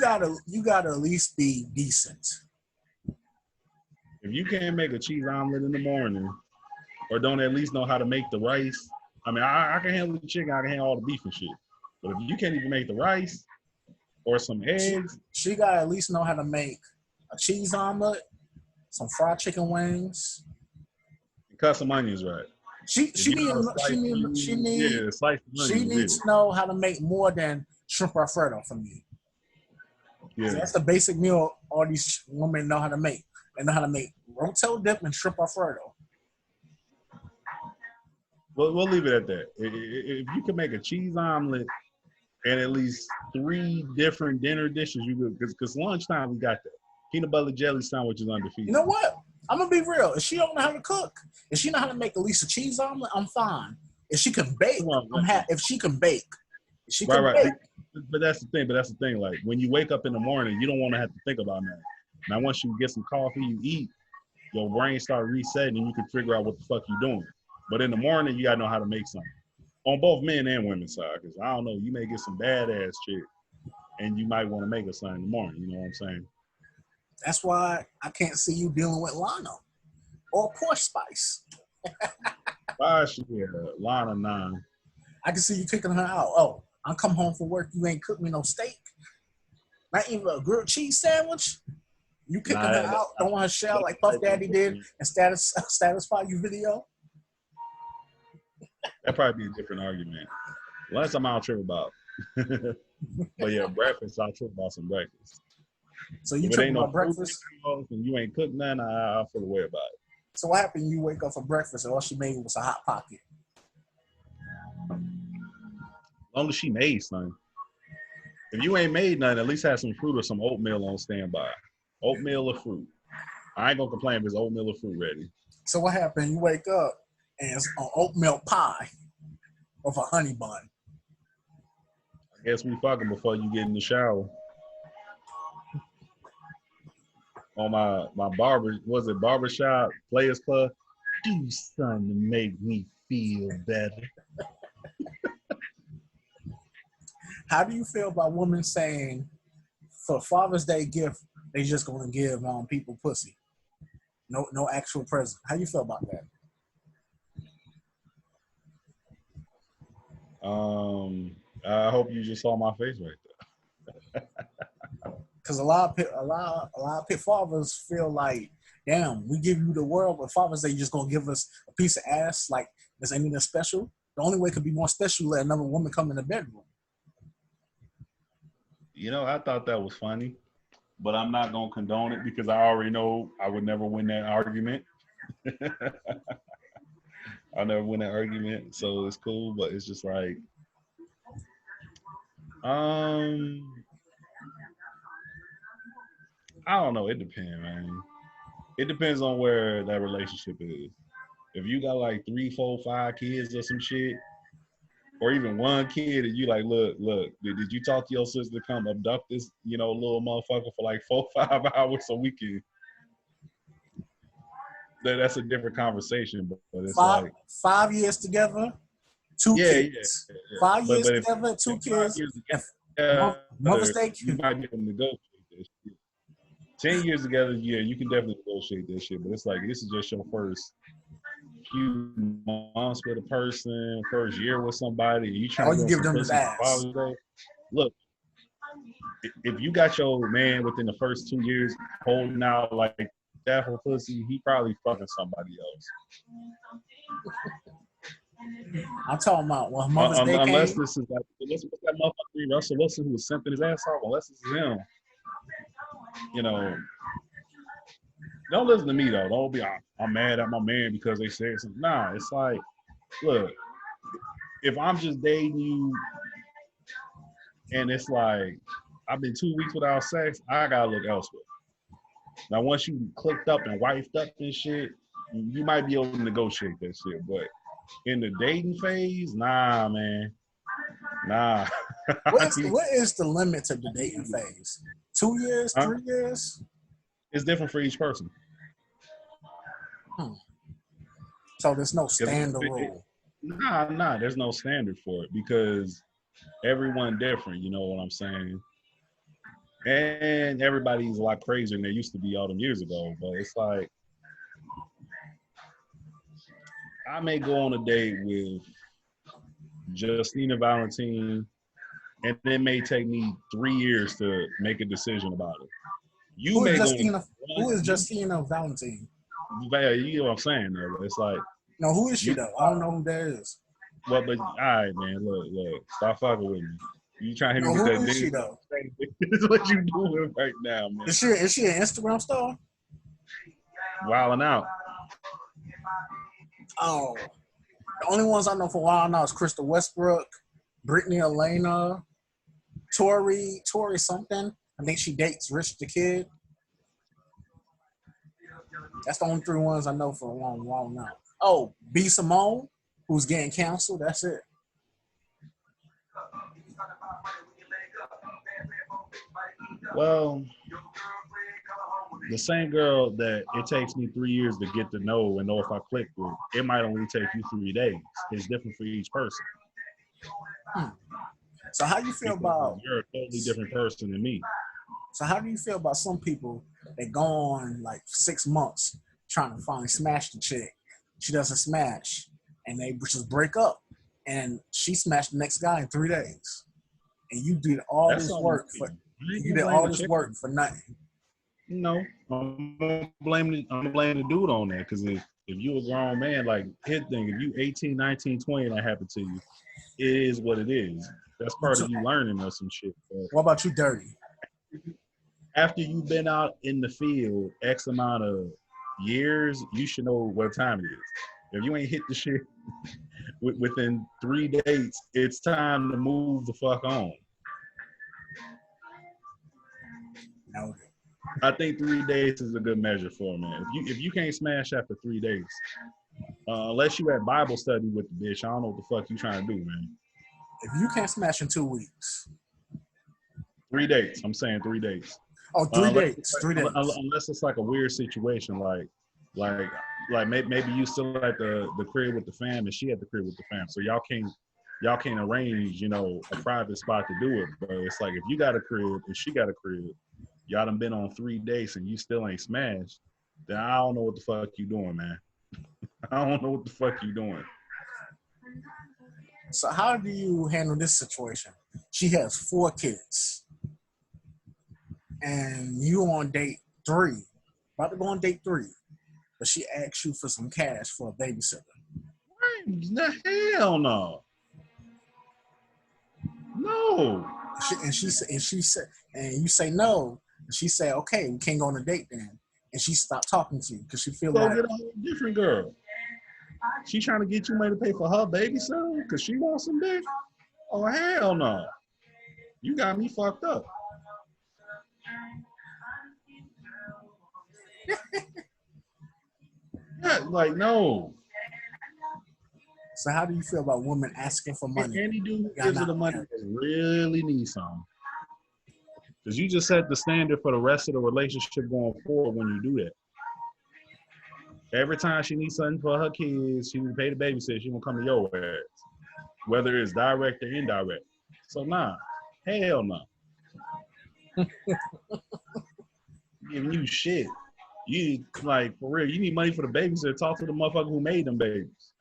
gotta at least be decent. If you can't make a cheese omelet in the morning, or don't at least know how to make the rice, I mean, I can handle the chicken, I can handle all the beef and shit. But if you can't even make the rice or some eggs, she gotta at least know how to make a cheese omelet, some fried chicken wings, and cut some onions right. She needs to know how to make more than shrimp Alfredo for me. Yeah. That's the basic meal all these women know how to make. They know how to make rotel dip and shrimp Alfredo. Well, we'll leave it at that. If you can make a cheese omelet and at least 3 different dinner dishes, you could, because lunchtime we got that. Peanut butter jelly sandwich is undefeated. You know what? I'm gonna be real. If she don't know how to cook, if she know how to make at least a cheese omelet, I'm fine. If she can bake, if she can bake, right. But that's the thing. Like when you wake up in the morning, you don't want to have to think about that. Now, once you get some coffee, you eat, your brain start resetting, and you can figure out what the fuck you're doing. But in the morning, you gotta know how to make something. On both men and women's side, because I don't know, you may get some badass shit, and you might want to make a something in the morning. You know what I'm saying? That's why I can't see you dealing with Lana or Porsche Spice. Lana 9. I can see you kicking her out. Oh, I come home from work, you ain't cooked me no steak, not even a grilled cheese sandwich. You kicking her out, throwing her shell like Puff Daddy did, and satisfy you video. That'd probably be a different argument. Lunch I'm out trip about. But yeah, breakfast, I'll trip about some breakfast. So you tripping about breakfast? And you ain't cooked none, I feel away about it. So what happened? You wake up for breakfast and all she made was a Hot Pocket. long as she made something. If you ain't made nothing, at least have some fruit or some oatmeal on standby. Oatmeal or fruit. I ain't gonna complain if it's oatmeal or fruit ready. So what happened? You wake up and it's an oatmeal pie with a honey bun. I guess we fucking before you get in the shower. On my barbershop Players Club? Do something to make me feel better. How do you feel about women saying for Father's Day gift they just gonna give people pussy? No actual present. How you feel about that? I hope you just saw my face right there. Because a lot of pit fathers feel like, damn, we give you the world, but Father's Day just gonna give us a piece of ass. Like this ain't anything special. The only way it could be more special, let another woman come in the bedroom. You know, I thought that was funny, but I'm not gonna condone it because I already know I would never win that argument. I'll never win that argument, so it's cool. But it's just like, I don't know. It depends, man. It depends on where that relationship is. If you got like 3, 4, 5 kids or some shit, or even one kid, and you like, look, did you talk to your sister to come abduct this, little motherfucker for like 4, 5 hours so we can? That's a different conversation, but it's like 5 years together, 2 kids. Yeah. 5 years together, 2 kids. Mother's Day, you might be able to negotiate that shit. 10 years together, yeah, you can definitely negotiate that shit. But it's like this is just your first few months with a person, first year with somebody. You trying to give them his ass. Look, if you got your man within the first 2 years holding out like that for pussy, he probably fucking somebody else. I'm talking about when Mother's Day unless came. This is like, unless that motherfucker Russell Wilson who was simping his ass off, unless this is him. Don't listen to me though. Don't be, I'm mad at my man because they said something. Nah, it's like, look, if I'm just dating you and it's like, I've been 2 weeks without sex, I gotta look elsewhere. Now, once you clicked up and wifed up and shit, you might be able to negotiate that shit. But in the dating phase, nah, man. Nah. What is the limit to the dating phase? 2 years, 3 years? It's different for each person. So there's no standard rule. Nah, there's no standard for it because everyone different, you know what I'm saying? And everybody's a lot crazier than they used to be all them years ago. But it's like, I may go on a date with Justina Valentine, and it may take me 3 years to make a decision about it. Who is Justina Valentine? You know what I'm saying, though. It's like, no, who is she though? I don't know who that is. Well, but all right, man. Look, stop fucking with me. You trying to hit me with that? Who is she though? This is what you doing right now, man. Is she an Instagram star? Wilding out. Oh, the only ones I know for Wild Now is Crystal Westbrook, Brittany Elena, Tori something. I think she dates Rich the Kid. That's the only 3 ones I know for Wild Now. Oh, B. Simone, who's getting canceled. That's it. Well, the same girl that it takes me 3 years to get to know and know if I click with, it might only take you 3 days. It's different for each person. So how you feel about? You're a totally different person than me. So how do you feel about some people that go on like 6 months trying to finally smash the chick? She doesn't smash, and they just break up, and she smashed the next guy in 3 days, and you did all this work for nothing. No, I'm gonna blame the dude on that because if you a grown man, like his thing, if you 18, 19, 20 and that happened to you, it is what it is. That's part of you learning or some shit. But what about you, Dirty? After you've been out in the field X amount of years, you should know what time it is. If you ain't hit the shit within 3 dates, it's time to move the fuck on. No. I think 3 days is a good measure for a man. If you can't smash after 3 days, unless you at Bible study with the bitch, I don't know what the fuck you trying to do, man. If you can't smash in 2 weeks. 3 dates. I'm saying 3 days. Oh, 3 days. 3 days. Unless it's like a weird situation, like maybe you still at the crib with the fam and she at the crib with the fam, so y'all can't arrange, you know, a private spot to do it. But it's like if you got a crib and she got a crib, y'all done been on 3 dates and you still ain't smashed, then I don't know what the fuck you doing, man. I don't know what the fuck you doing. So how do you handle this situation? She has 4 kids. And you on date 3. About to go on date 3. But she asks you for some cash for a babysitter. Hell no. No. And you say no. And she say, okay, we can't go on a date then. And she stopped talking to you because she feel Go like get a whole different girl. She trying to get you money to pay for her babysitter because she wants some dick? Oh, hell no. You got me fucked up. Yeah, like, no. So how do you feel about women asking for money? Any dude who gives her the money really needs some. Because you just set the standard for the rest of the relationship going forward when you do that. Every time she needs something for her kids, she will pay the babysitter, she will come to your ass. Whether it's direct or indirect. So nah, hell no. Giving you shit. You like, for real, you need money for the babysitter, talk to the motherfucker who made them babies.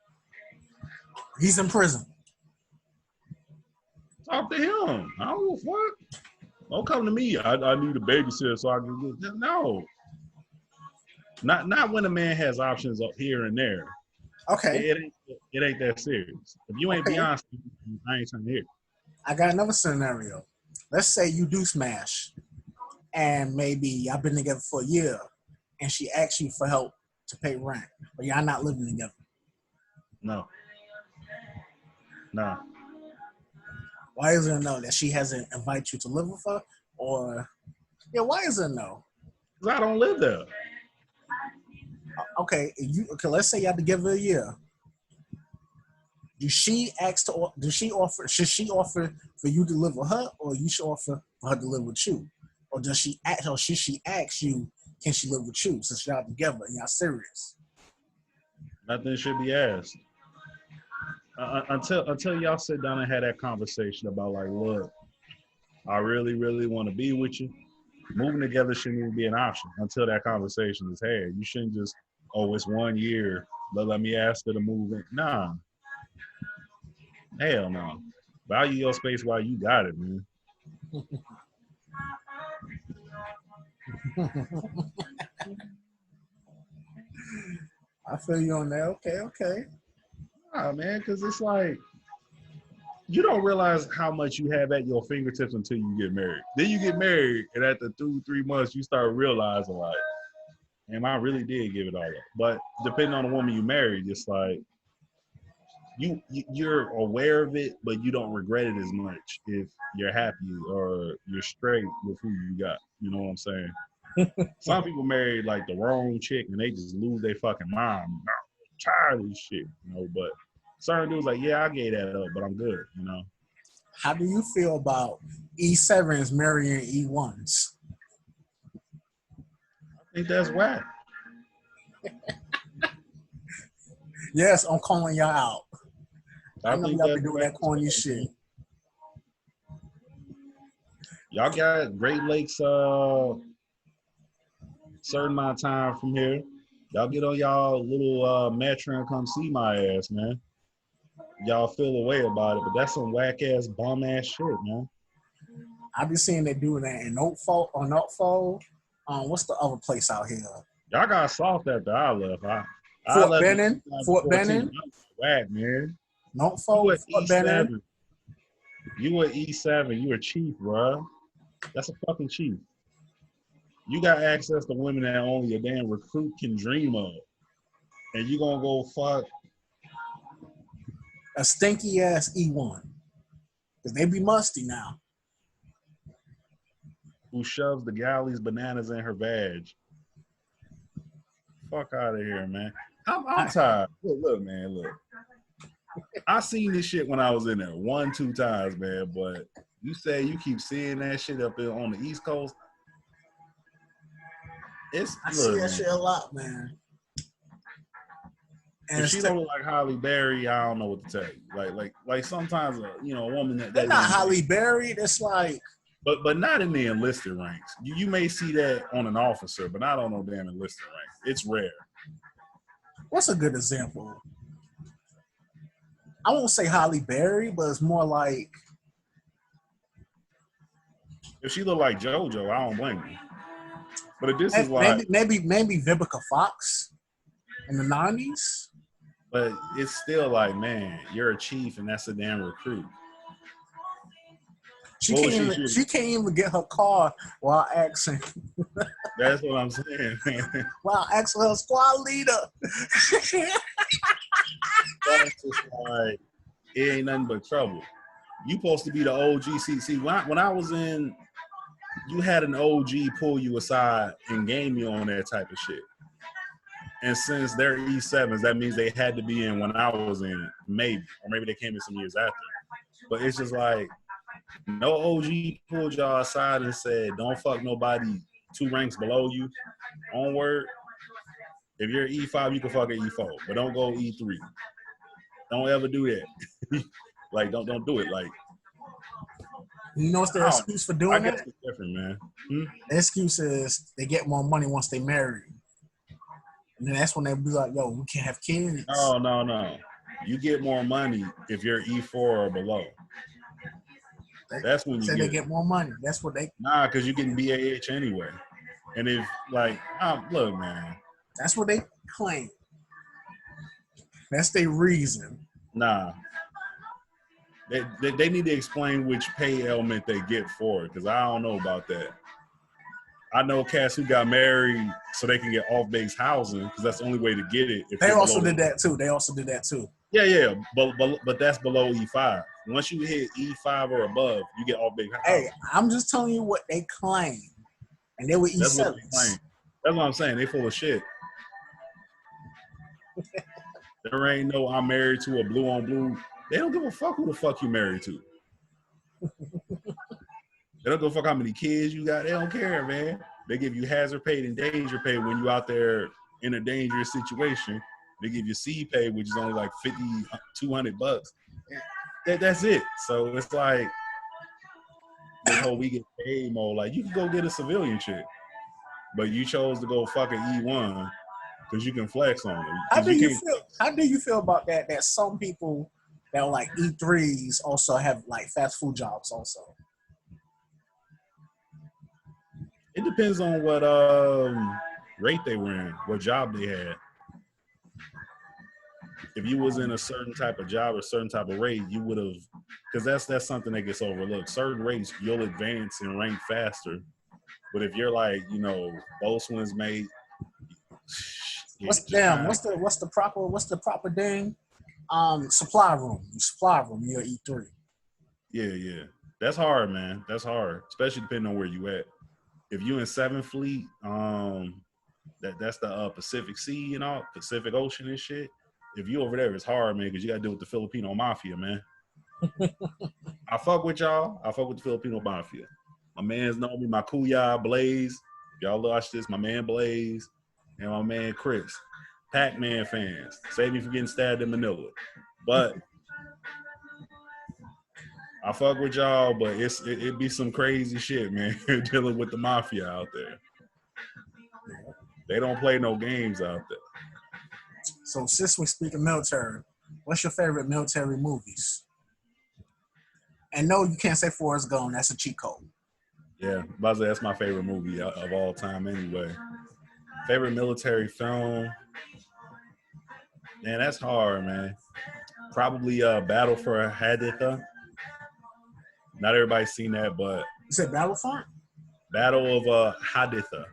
He's in prison. Talk to him. I don't give a fuck. Don't come to me. I need a babysitter so I can get. No. Not when a man has options up here and there. Okay. It ain't that serious. If you ain't Beyonce, I ain't trying to hear. I got another scenario. Let's say you do smash, and maybe y'all been together for a year, and she asks you for help to pay rent, but y'all not living together. No. Why is it a no? That she hasn't invited you to live with her? Or, yeah, why is it a no? Because I don't live there. Okay, let's say y'all together a year. Should she offer for you to live with her, or you should offer for her to live with you? Or should she ask you, can she live with you since y'all together and y'all serious? Nothing should be asked. Until y'all sit down and have that conversation about like, look, I really, really want to be with you. Moving together shouldn't even be an option until that conversation is had. You shouldn't just, oh, it's 1 year, but let me ask her to move in. Nah. Hell no. Value your space while you got it, man. I feel you on that. Okay. Nah, man, because it's like, you don't realize how much you have at your fingertips until you get married. Then you get married, and after 2-3 months, you start realizing, like, damn, I really did give it all up. But depending on the woman you married, it's like, you're aware of it, but you don't regret it as much if you're happy or you're straight with who you got. You know what I'm saying? Some people marry like the wrong chick and they just lose their fucking mind. I'm tired of this shit, you know. But certain dudes like, yeah, I gave that up, but I'm good, you know. How do you feel about E7s marrying E1s? I think that's whack. Yes, I'm calling y'all out. I know think y'all be doing that corny shit. Y'all got Great Lakes certain amount of time from here. Y'all get on y'all little metro and come see my ass, man. Y'all feel away about it, but that's some whack ass bum ass shit, man. I be seeing they doing that in Oakfold or Northfold. What's the other place out here? Y'all got soft after I left. Fort Benning. Fort Benning. Whack, man. Northfold. Fort Benning. You were E7. You a chief, bro. That's a fucking chief. You got access to women that only a damn recruit can dream of. And you gonna go fuck a stinky ass E1. Because they be musty now. Who shoves the galleys bananas in her vag. Fuck out of here, man. I'm tired. Look, man, look. I seen this shit when I was in there 1-2 times, man. But you say you keep seeing that shit up there on the East Coast. I see that shit a lot, man. And if she don't look like Halle Berry, I don't know what to tell you. Like sometimes, a woman that they're not Halle Berry. It's like, but not in the enlisted ranks. You may see that on an officer, but not on no damn enlisted ranks. It's rare. What's a good example? I won't say Halle Berry, but it's more like if she look like JoJo, I don't blame you. But if this is like maybe Vivica Fox in the 90s. But it's still like, man, you're a chief and that's a damn recruit. She can't even get her car while asking. That's what I'm saying, man. While asking her squad leader. That's just like, it ain't nothing but trouble. You supposed to be the OG. See, when I was in, you had an OG pull you aside and game you on that type of shit. And since they're E7s, that means they had to be in when I was in, maybe. Or maybe they came in some years after. But it's just like, no OG pulled y'all aside and said, don't fuck nobody 2 ranks below you. Onward. If you're E5, you can fuck at E4. But don't go E3. Don't ever do that. Like, don't do it. Like, you know what's their excuse for doing that? It's different, man. The excuse is they get more money once they marry. And then that's when they be like, yo, we can't have kids. No. You get more money if you're E4 or below. That's when you get more money. That's what they... Nah, because you're getting BAH anyway. And if, like, look, man. That's what they claim. That's their reason. Nah. They need to explain which pay element they get for it, because I don't know about that. I know cats who got married so they can get off-base housing, because that's the only way to get it. They also did that too. Yeah, but that's below E5. Once you hit E5 or above, you get off-base housing. Hey, I'm just telling you what they claim, and they were E7s. That's what they claim. That's what I'm saying. They full of shit. There ain't no I'm married to a blue on blue. They don't give a fuck who the fuck you married to. They don't give a fuck how many kids you got. They don't care, man. They give you hazard pay and danger pay when you out there in a dangerous situation. They give you C pay, which is only like $50, $200. That's it. So it's like this whole we get paid mode. Like, you can go get a civilian chick, but you chose to go fucking E1 because you can flex on them. How do you feel about that? That some people that are like E3s also have like fast food jobs also. It depends on what rate they were in, what job they had. If you was in a certain type of job or certain type of rate, you would have, because that's something that gets overlooked. Certain rates, you'll advance and rank faster. But if you're like, boatswain's mate, what's the proper thing? Supply room. You're E3. Yeah. That's hard, man. That's hard, especially depending on where you at. If you in 7th Fleet, that's the Pacific Sea, Pacific Ocean and shit. If you over there, it's hard, man, because you got to deal with the Filipino mafia, man. I fuck with y'all. I fuck with the Filipino mafia. My man's know me, my kuya, Blaze. If y'all watch this, my man Blaze and my man Chris. Pac-Man fans. Save me from getting stabbed in Manila. But I fuck with y'all, but it be some crazy shit, man, dealing with the mafia out there. They don't play no games out there. So since we speak of military, what's your favorite military movies? And no, you can't say Forrest Gump. That's a cheat code. Yeah, Buzzer, that's my favorite movie of all time anyway. Favorite military film? Man, that's hard, man. Probably Battle for Haditha. Not everybody's seen that, but... You said Battlefront? Battle of Haditha.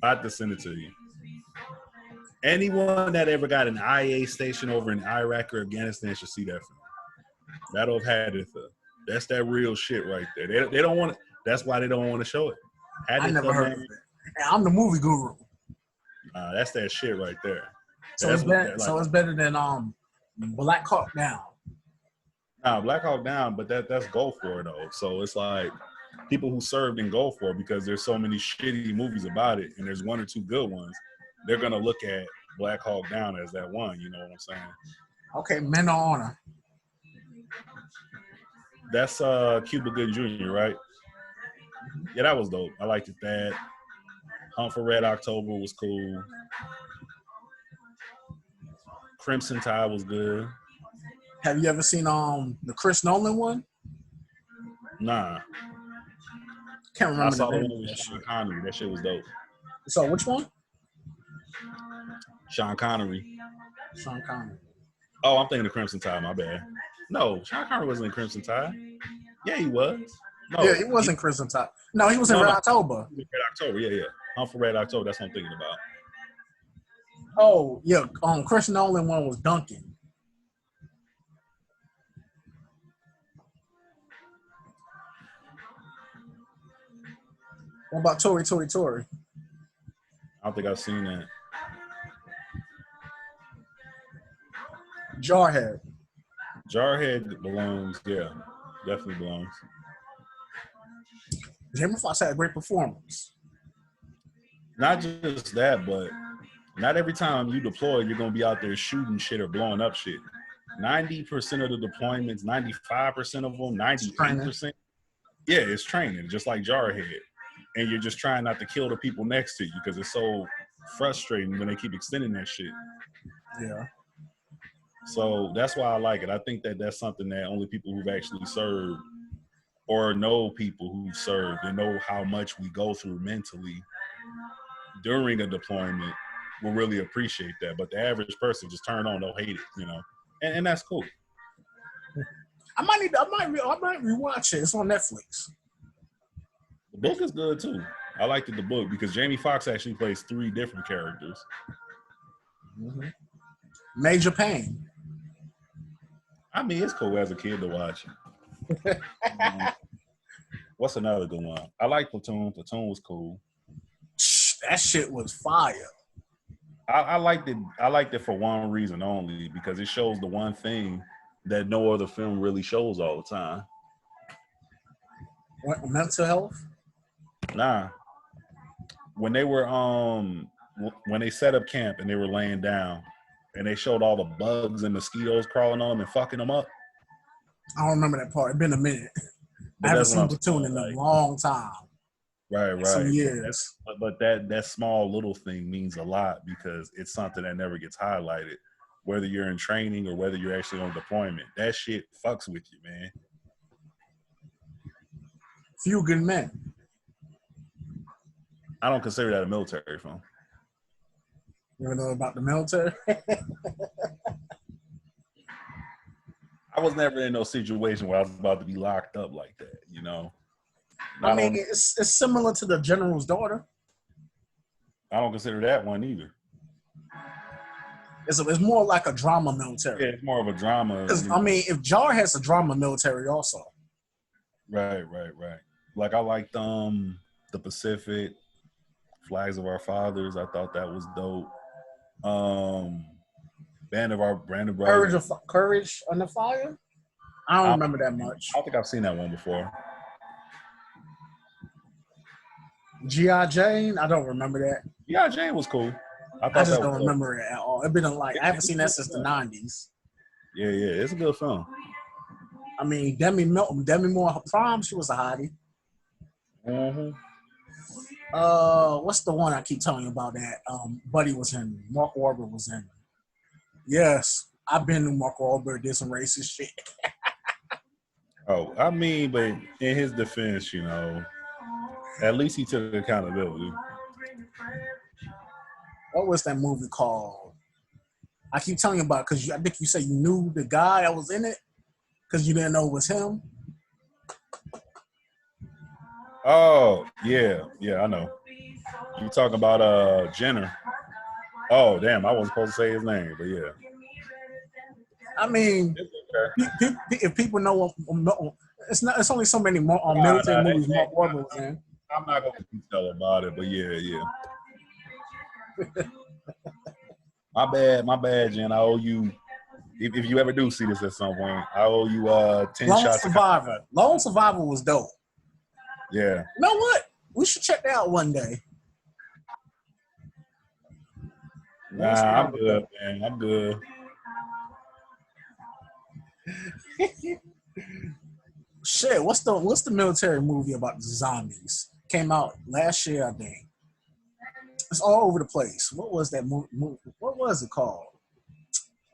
I have to send it to you. Anyone that ever got an IA station over in Iraq or Afghanistan should see that film. That'll have had it. That's that real shit right there. They don't want it. That's why they don't want to show it. I never heard of it. I'm the movie guru. That's that shit right there. So it's better. So it's better than Black Hawk Down. Nah, Black Hawk Down, but that's Gulf War though. So it's like people who served in Gulf War, because there's so many shitty movies about it, and there's one or two good ones. They're gonna look at Black Hawk Down as that one. You know what I'm saying? Okay, Men of Honor. That's Cuba Gooding Jr., right? Yeah, that was dope. I liked it. That Hunt for Red October was cool. Crimson Tide was good. Have you ever seen the Chris Nolan one? Nah. Can't remember I saw the the name one of with that Sean shit. Connery. That shit was dope. So which one? Sean Connery. Sean Connery. Oh, I'm thinking of Crimson Tide. My bad. No, Sean Connery wasn't in Crimson Tide. Yeah, he was. No, Yeah, he wasn't Crimson Tide. No, he was in Red October. Red October. Yeah. Hunt for Red October. That's what I'm thinking about. Oh yeah, Chris Nolan one was Duncan. What about Tori? I don't think I've seen that. Jarhead. Jarhead belongs. Yeah, definitely belongs. Jamie Foxx had a great performance. Not just that, but not every time you deploy, you're going to be out there shooting shit or blowing up shit. 90% of the deployments, 95% of them, 98%. Yeah, it's training, just like Jarhead. And you're just trying not to kill the people next to you because it's so frustrating when they keep extending that shit. Yeah. So that's why I like it. I think that that's something that only people who've actually served or know people who've served and know how much we go through mentally during a deployment will really appreciate that. But the average person just turn on, they'll hate it, you know, and that's cool. I might rewatch it. It's on Netflix. The book is good too. I liked the book because Jamie Foxx actually plays 3 different characters. Mm-hmm. Major Pain. I mean, it's cool as a kid to watch. What's another good one? I like Platoon. Platoon was cool. That shit was fire. I liked it. I liked it for one reason only, because it shows the one thing that no other film really shows all the time. What, mental health? Nah. When they were when they set up camp and they were laying down and they showed all the bugs and mosquitoes crawling on them and fucking them up. I don't remember that part. It's been a minute. I haven't seen Platoon in a long time. Right. Some years. But that small little thing means a lot because it's something that never gets highlighted. Whether you're in training or whether you're actually on deployment, that shit fucks with you, man. Few Good Men. I don't consider that a military film. You ever know about the military? I was never in no situation where I was about to be locked up like that, you know. I mean, it's similar to The General's Daughter. I don't consider that one either. It's more like a drama military. Yeah, it's more of a drama. I mean, if Jar has a drama military also. Right. Like I liked the Pacific, Flags of Our Fathers. I thought that was dope. Band of Brothers. Courage Under Fire? I don't remember that much. I don't think I've seen that one before. G.I. Jane? I don't remember that. G.I. Jane was cool. I just don't remember it at all. It's been I haven't seen that since the 90s. Yeah, it's a good film. I mean, Demi Moore, Prom, she was a hottie. Mm-hmm. What's the one I keep telling you about that Buddy was in? Mark Wahlberg was in. Yes, I've been to Mark Wahlberg, did some racist shit. Oh, I mean, but in his defense, you know, at least he took accountability. What was that movie called? I keep telling you about it because I think you said you knew the guy that was in it because you didn't know it was him. Oh, yeah, I know. You talking about Jenner. Oh, damn. I wasn't supposed to say his name, but yeah. I mean, It's okay. if people know, it's only so many more military movies Mark Wahlberg was in. I'm not going to tell about it, but yeah. My bad, Jen. I owe you, if you ever do see this at some point, I owe you 10 Lone shots. Survivor. Lone Survivor was dope. Yeah. You know what? We should check that out one day. Nah, I'm good, man. I'm good. Shit, what's the military movie about the zombies? Came out last year, I think. It's all over the place. What was that movie? What was it called?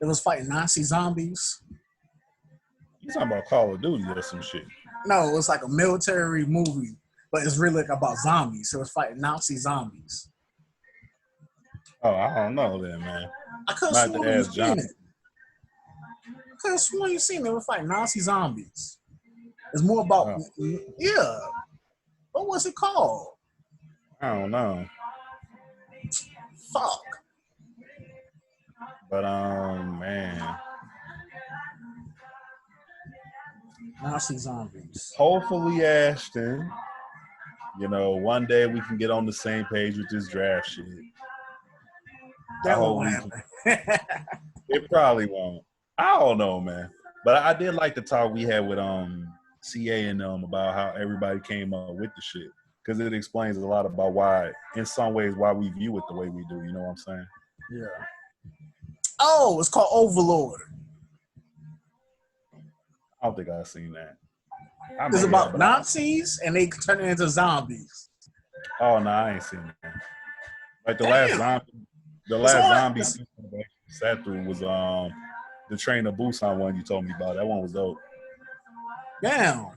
It was fighting Nazi zombies. You talking about Call of Duty or some shit? No, it was like a military movie, but it's really like about zombies. So it was fighting Nazi zombies. Oh, I don't know then, man. I could have sworn you seen it. I could have sworn you seen it. It was fighting Nazi zombies. It's more about yeah. What was it called? I don't know. Fuck. But man. Nazi zombies. Hopefully, Ashton, one day we can get on the same page with this draft shit. That won't happen. It probably won't. I don't know, man. But I did like the talk we had with CA and them about how everybody came up with the shit. Because it explains a lot about why, in some ways, why we view it the way we do. You know what I'm saying? Yeah. Oh, it's called Overlord. I don't think I've seen that. It's about Nazis and they turn into zombies. Oh no, I ain't seen that. Like the last zombie I sat through was the Train to Busan one you told me about. That one was dope. Damn.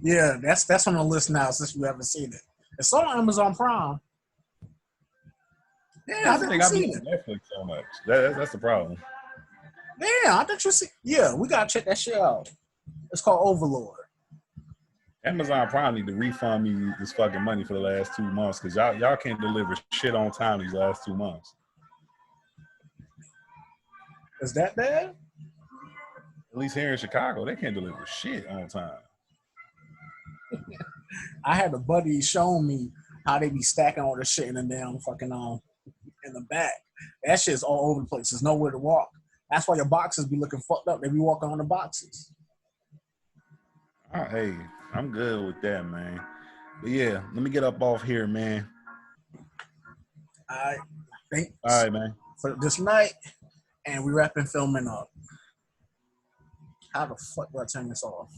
Yeah, that's on the list now since you haven't seen it. It's on Amazon Prime. Yeah, I think I've seen it. Netflix so much. That's the problem. Yeah, I thought you see. Yeah, we gotta check that shit out. It's called Overlord. Amazon Prime need to refund me this fucking money for the last 2 months because y'all can't deliver shit on time these last 2 months. Is that bad? At least here in Chicago, they can't deliver shit on time. I had a buddy show me how they be stacking all the shit in the damn fucking in the back. That shit's all over the place. There's nowhere to walk. That's why your boxes be looking fucked up. They be walking on the boxes. Oh, hey, I'm good with that, man. But yeah, let me get up off here, man. I think. All right, man. For this night, and we wrapping filming up. How the fuck do I turn this off?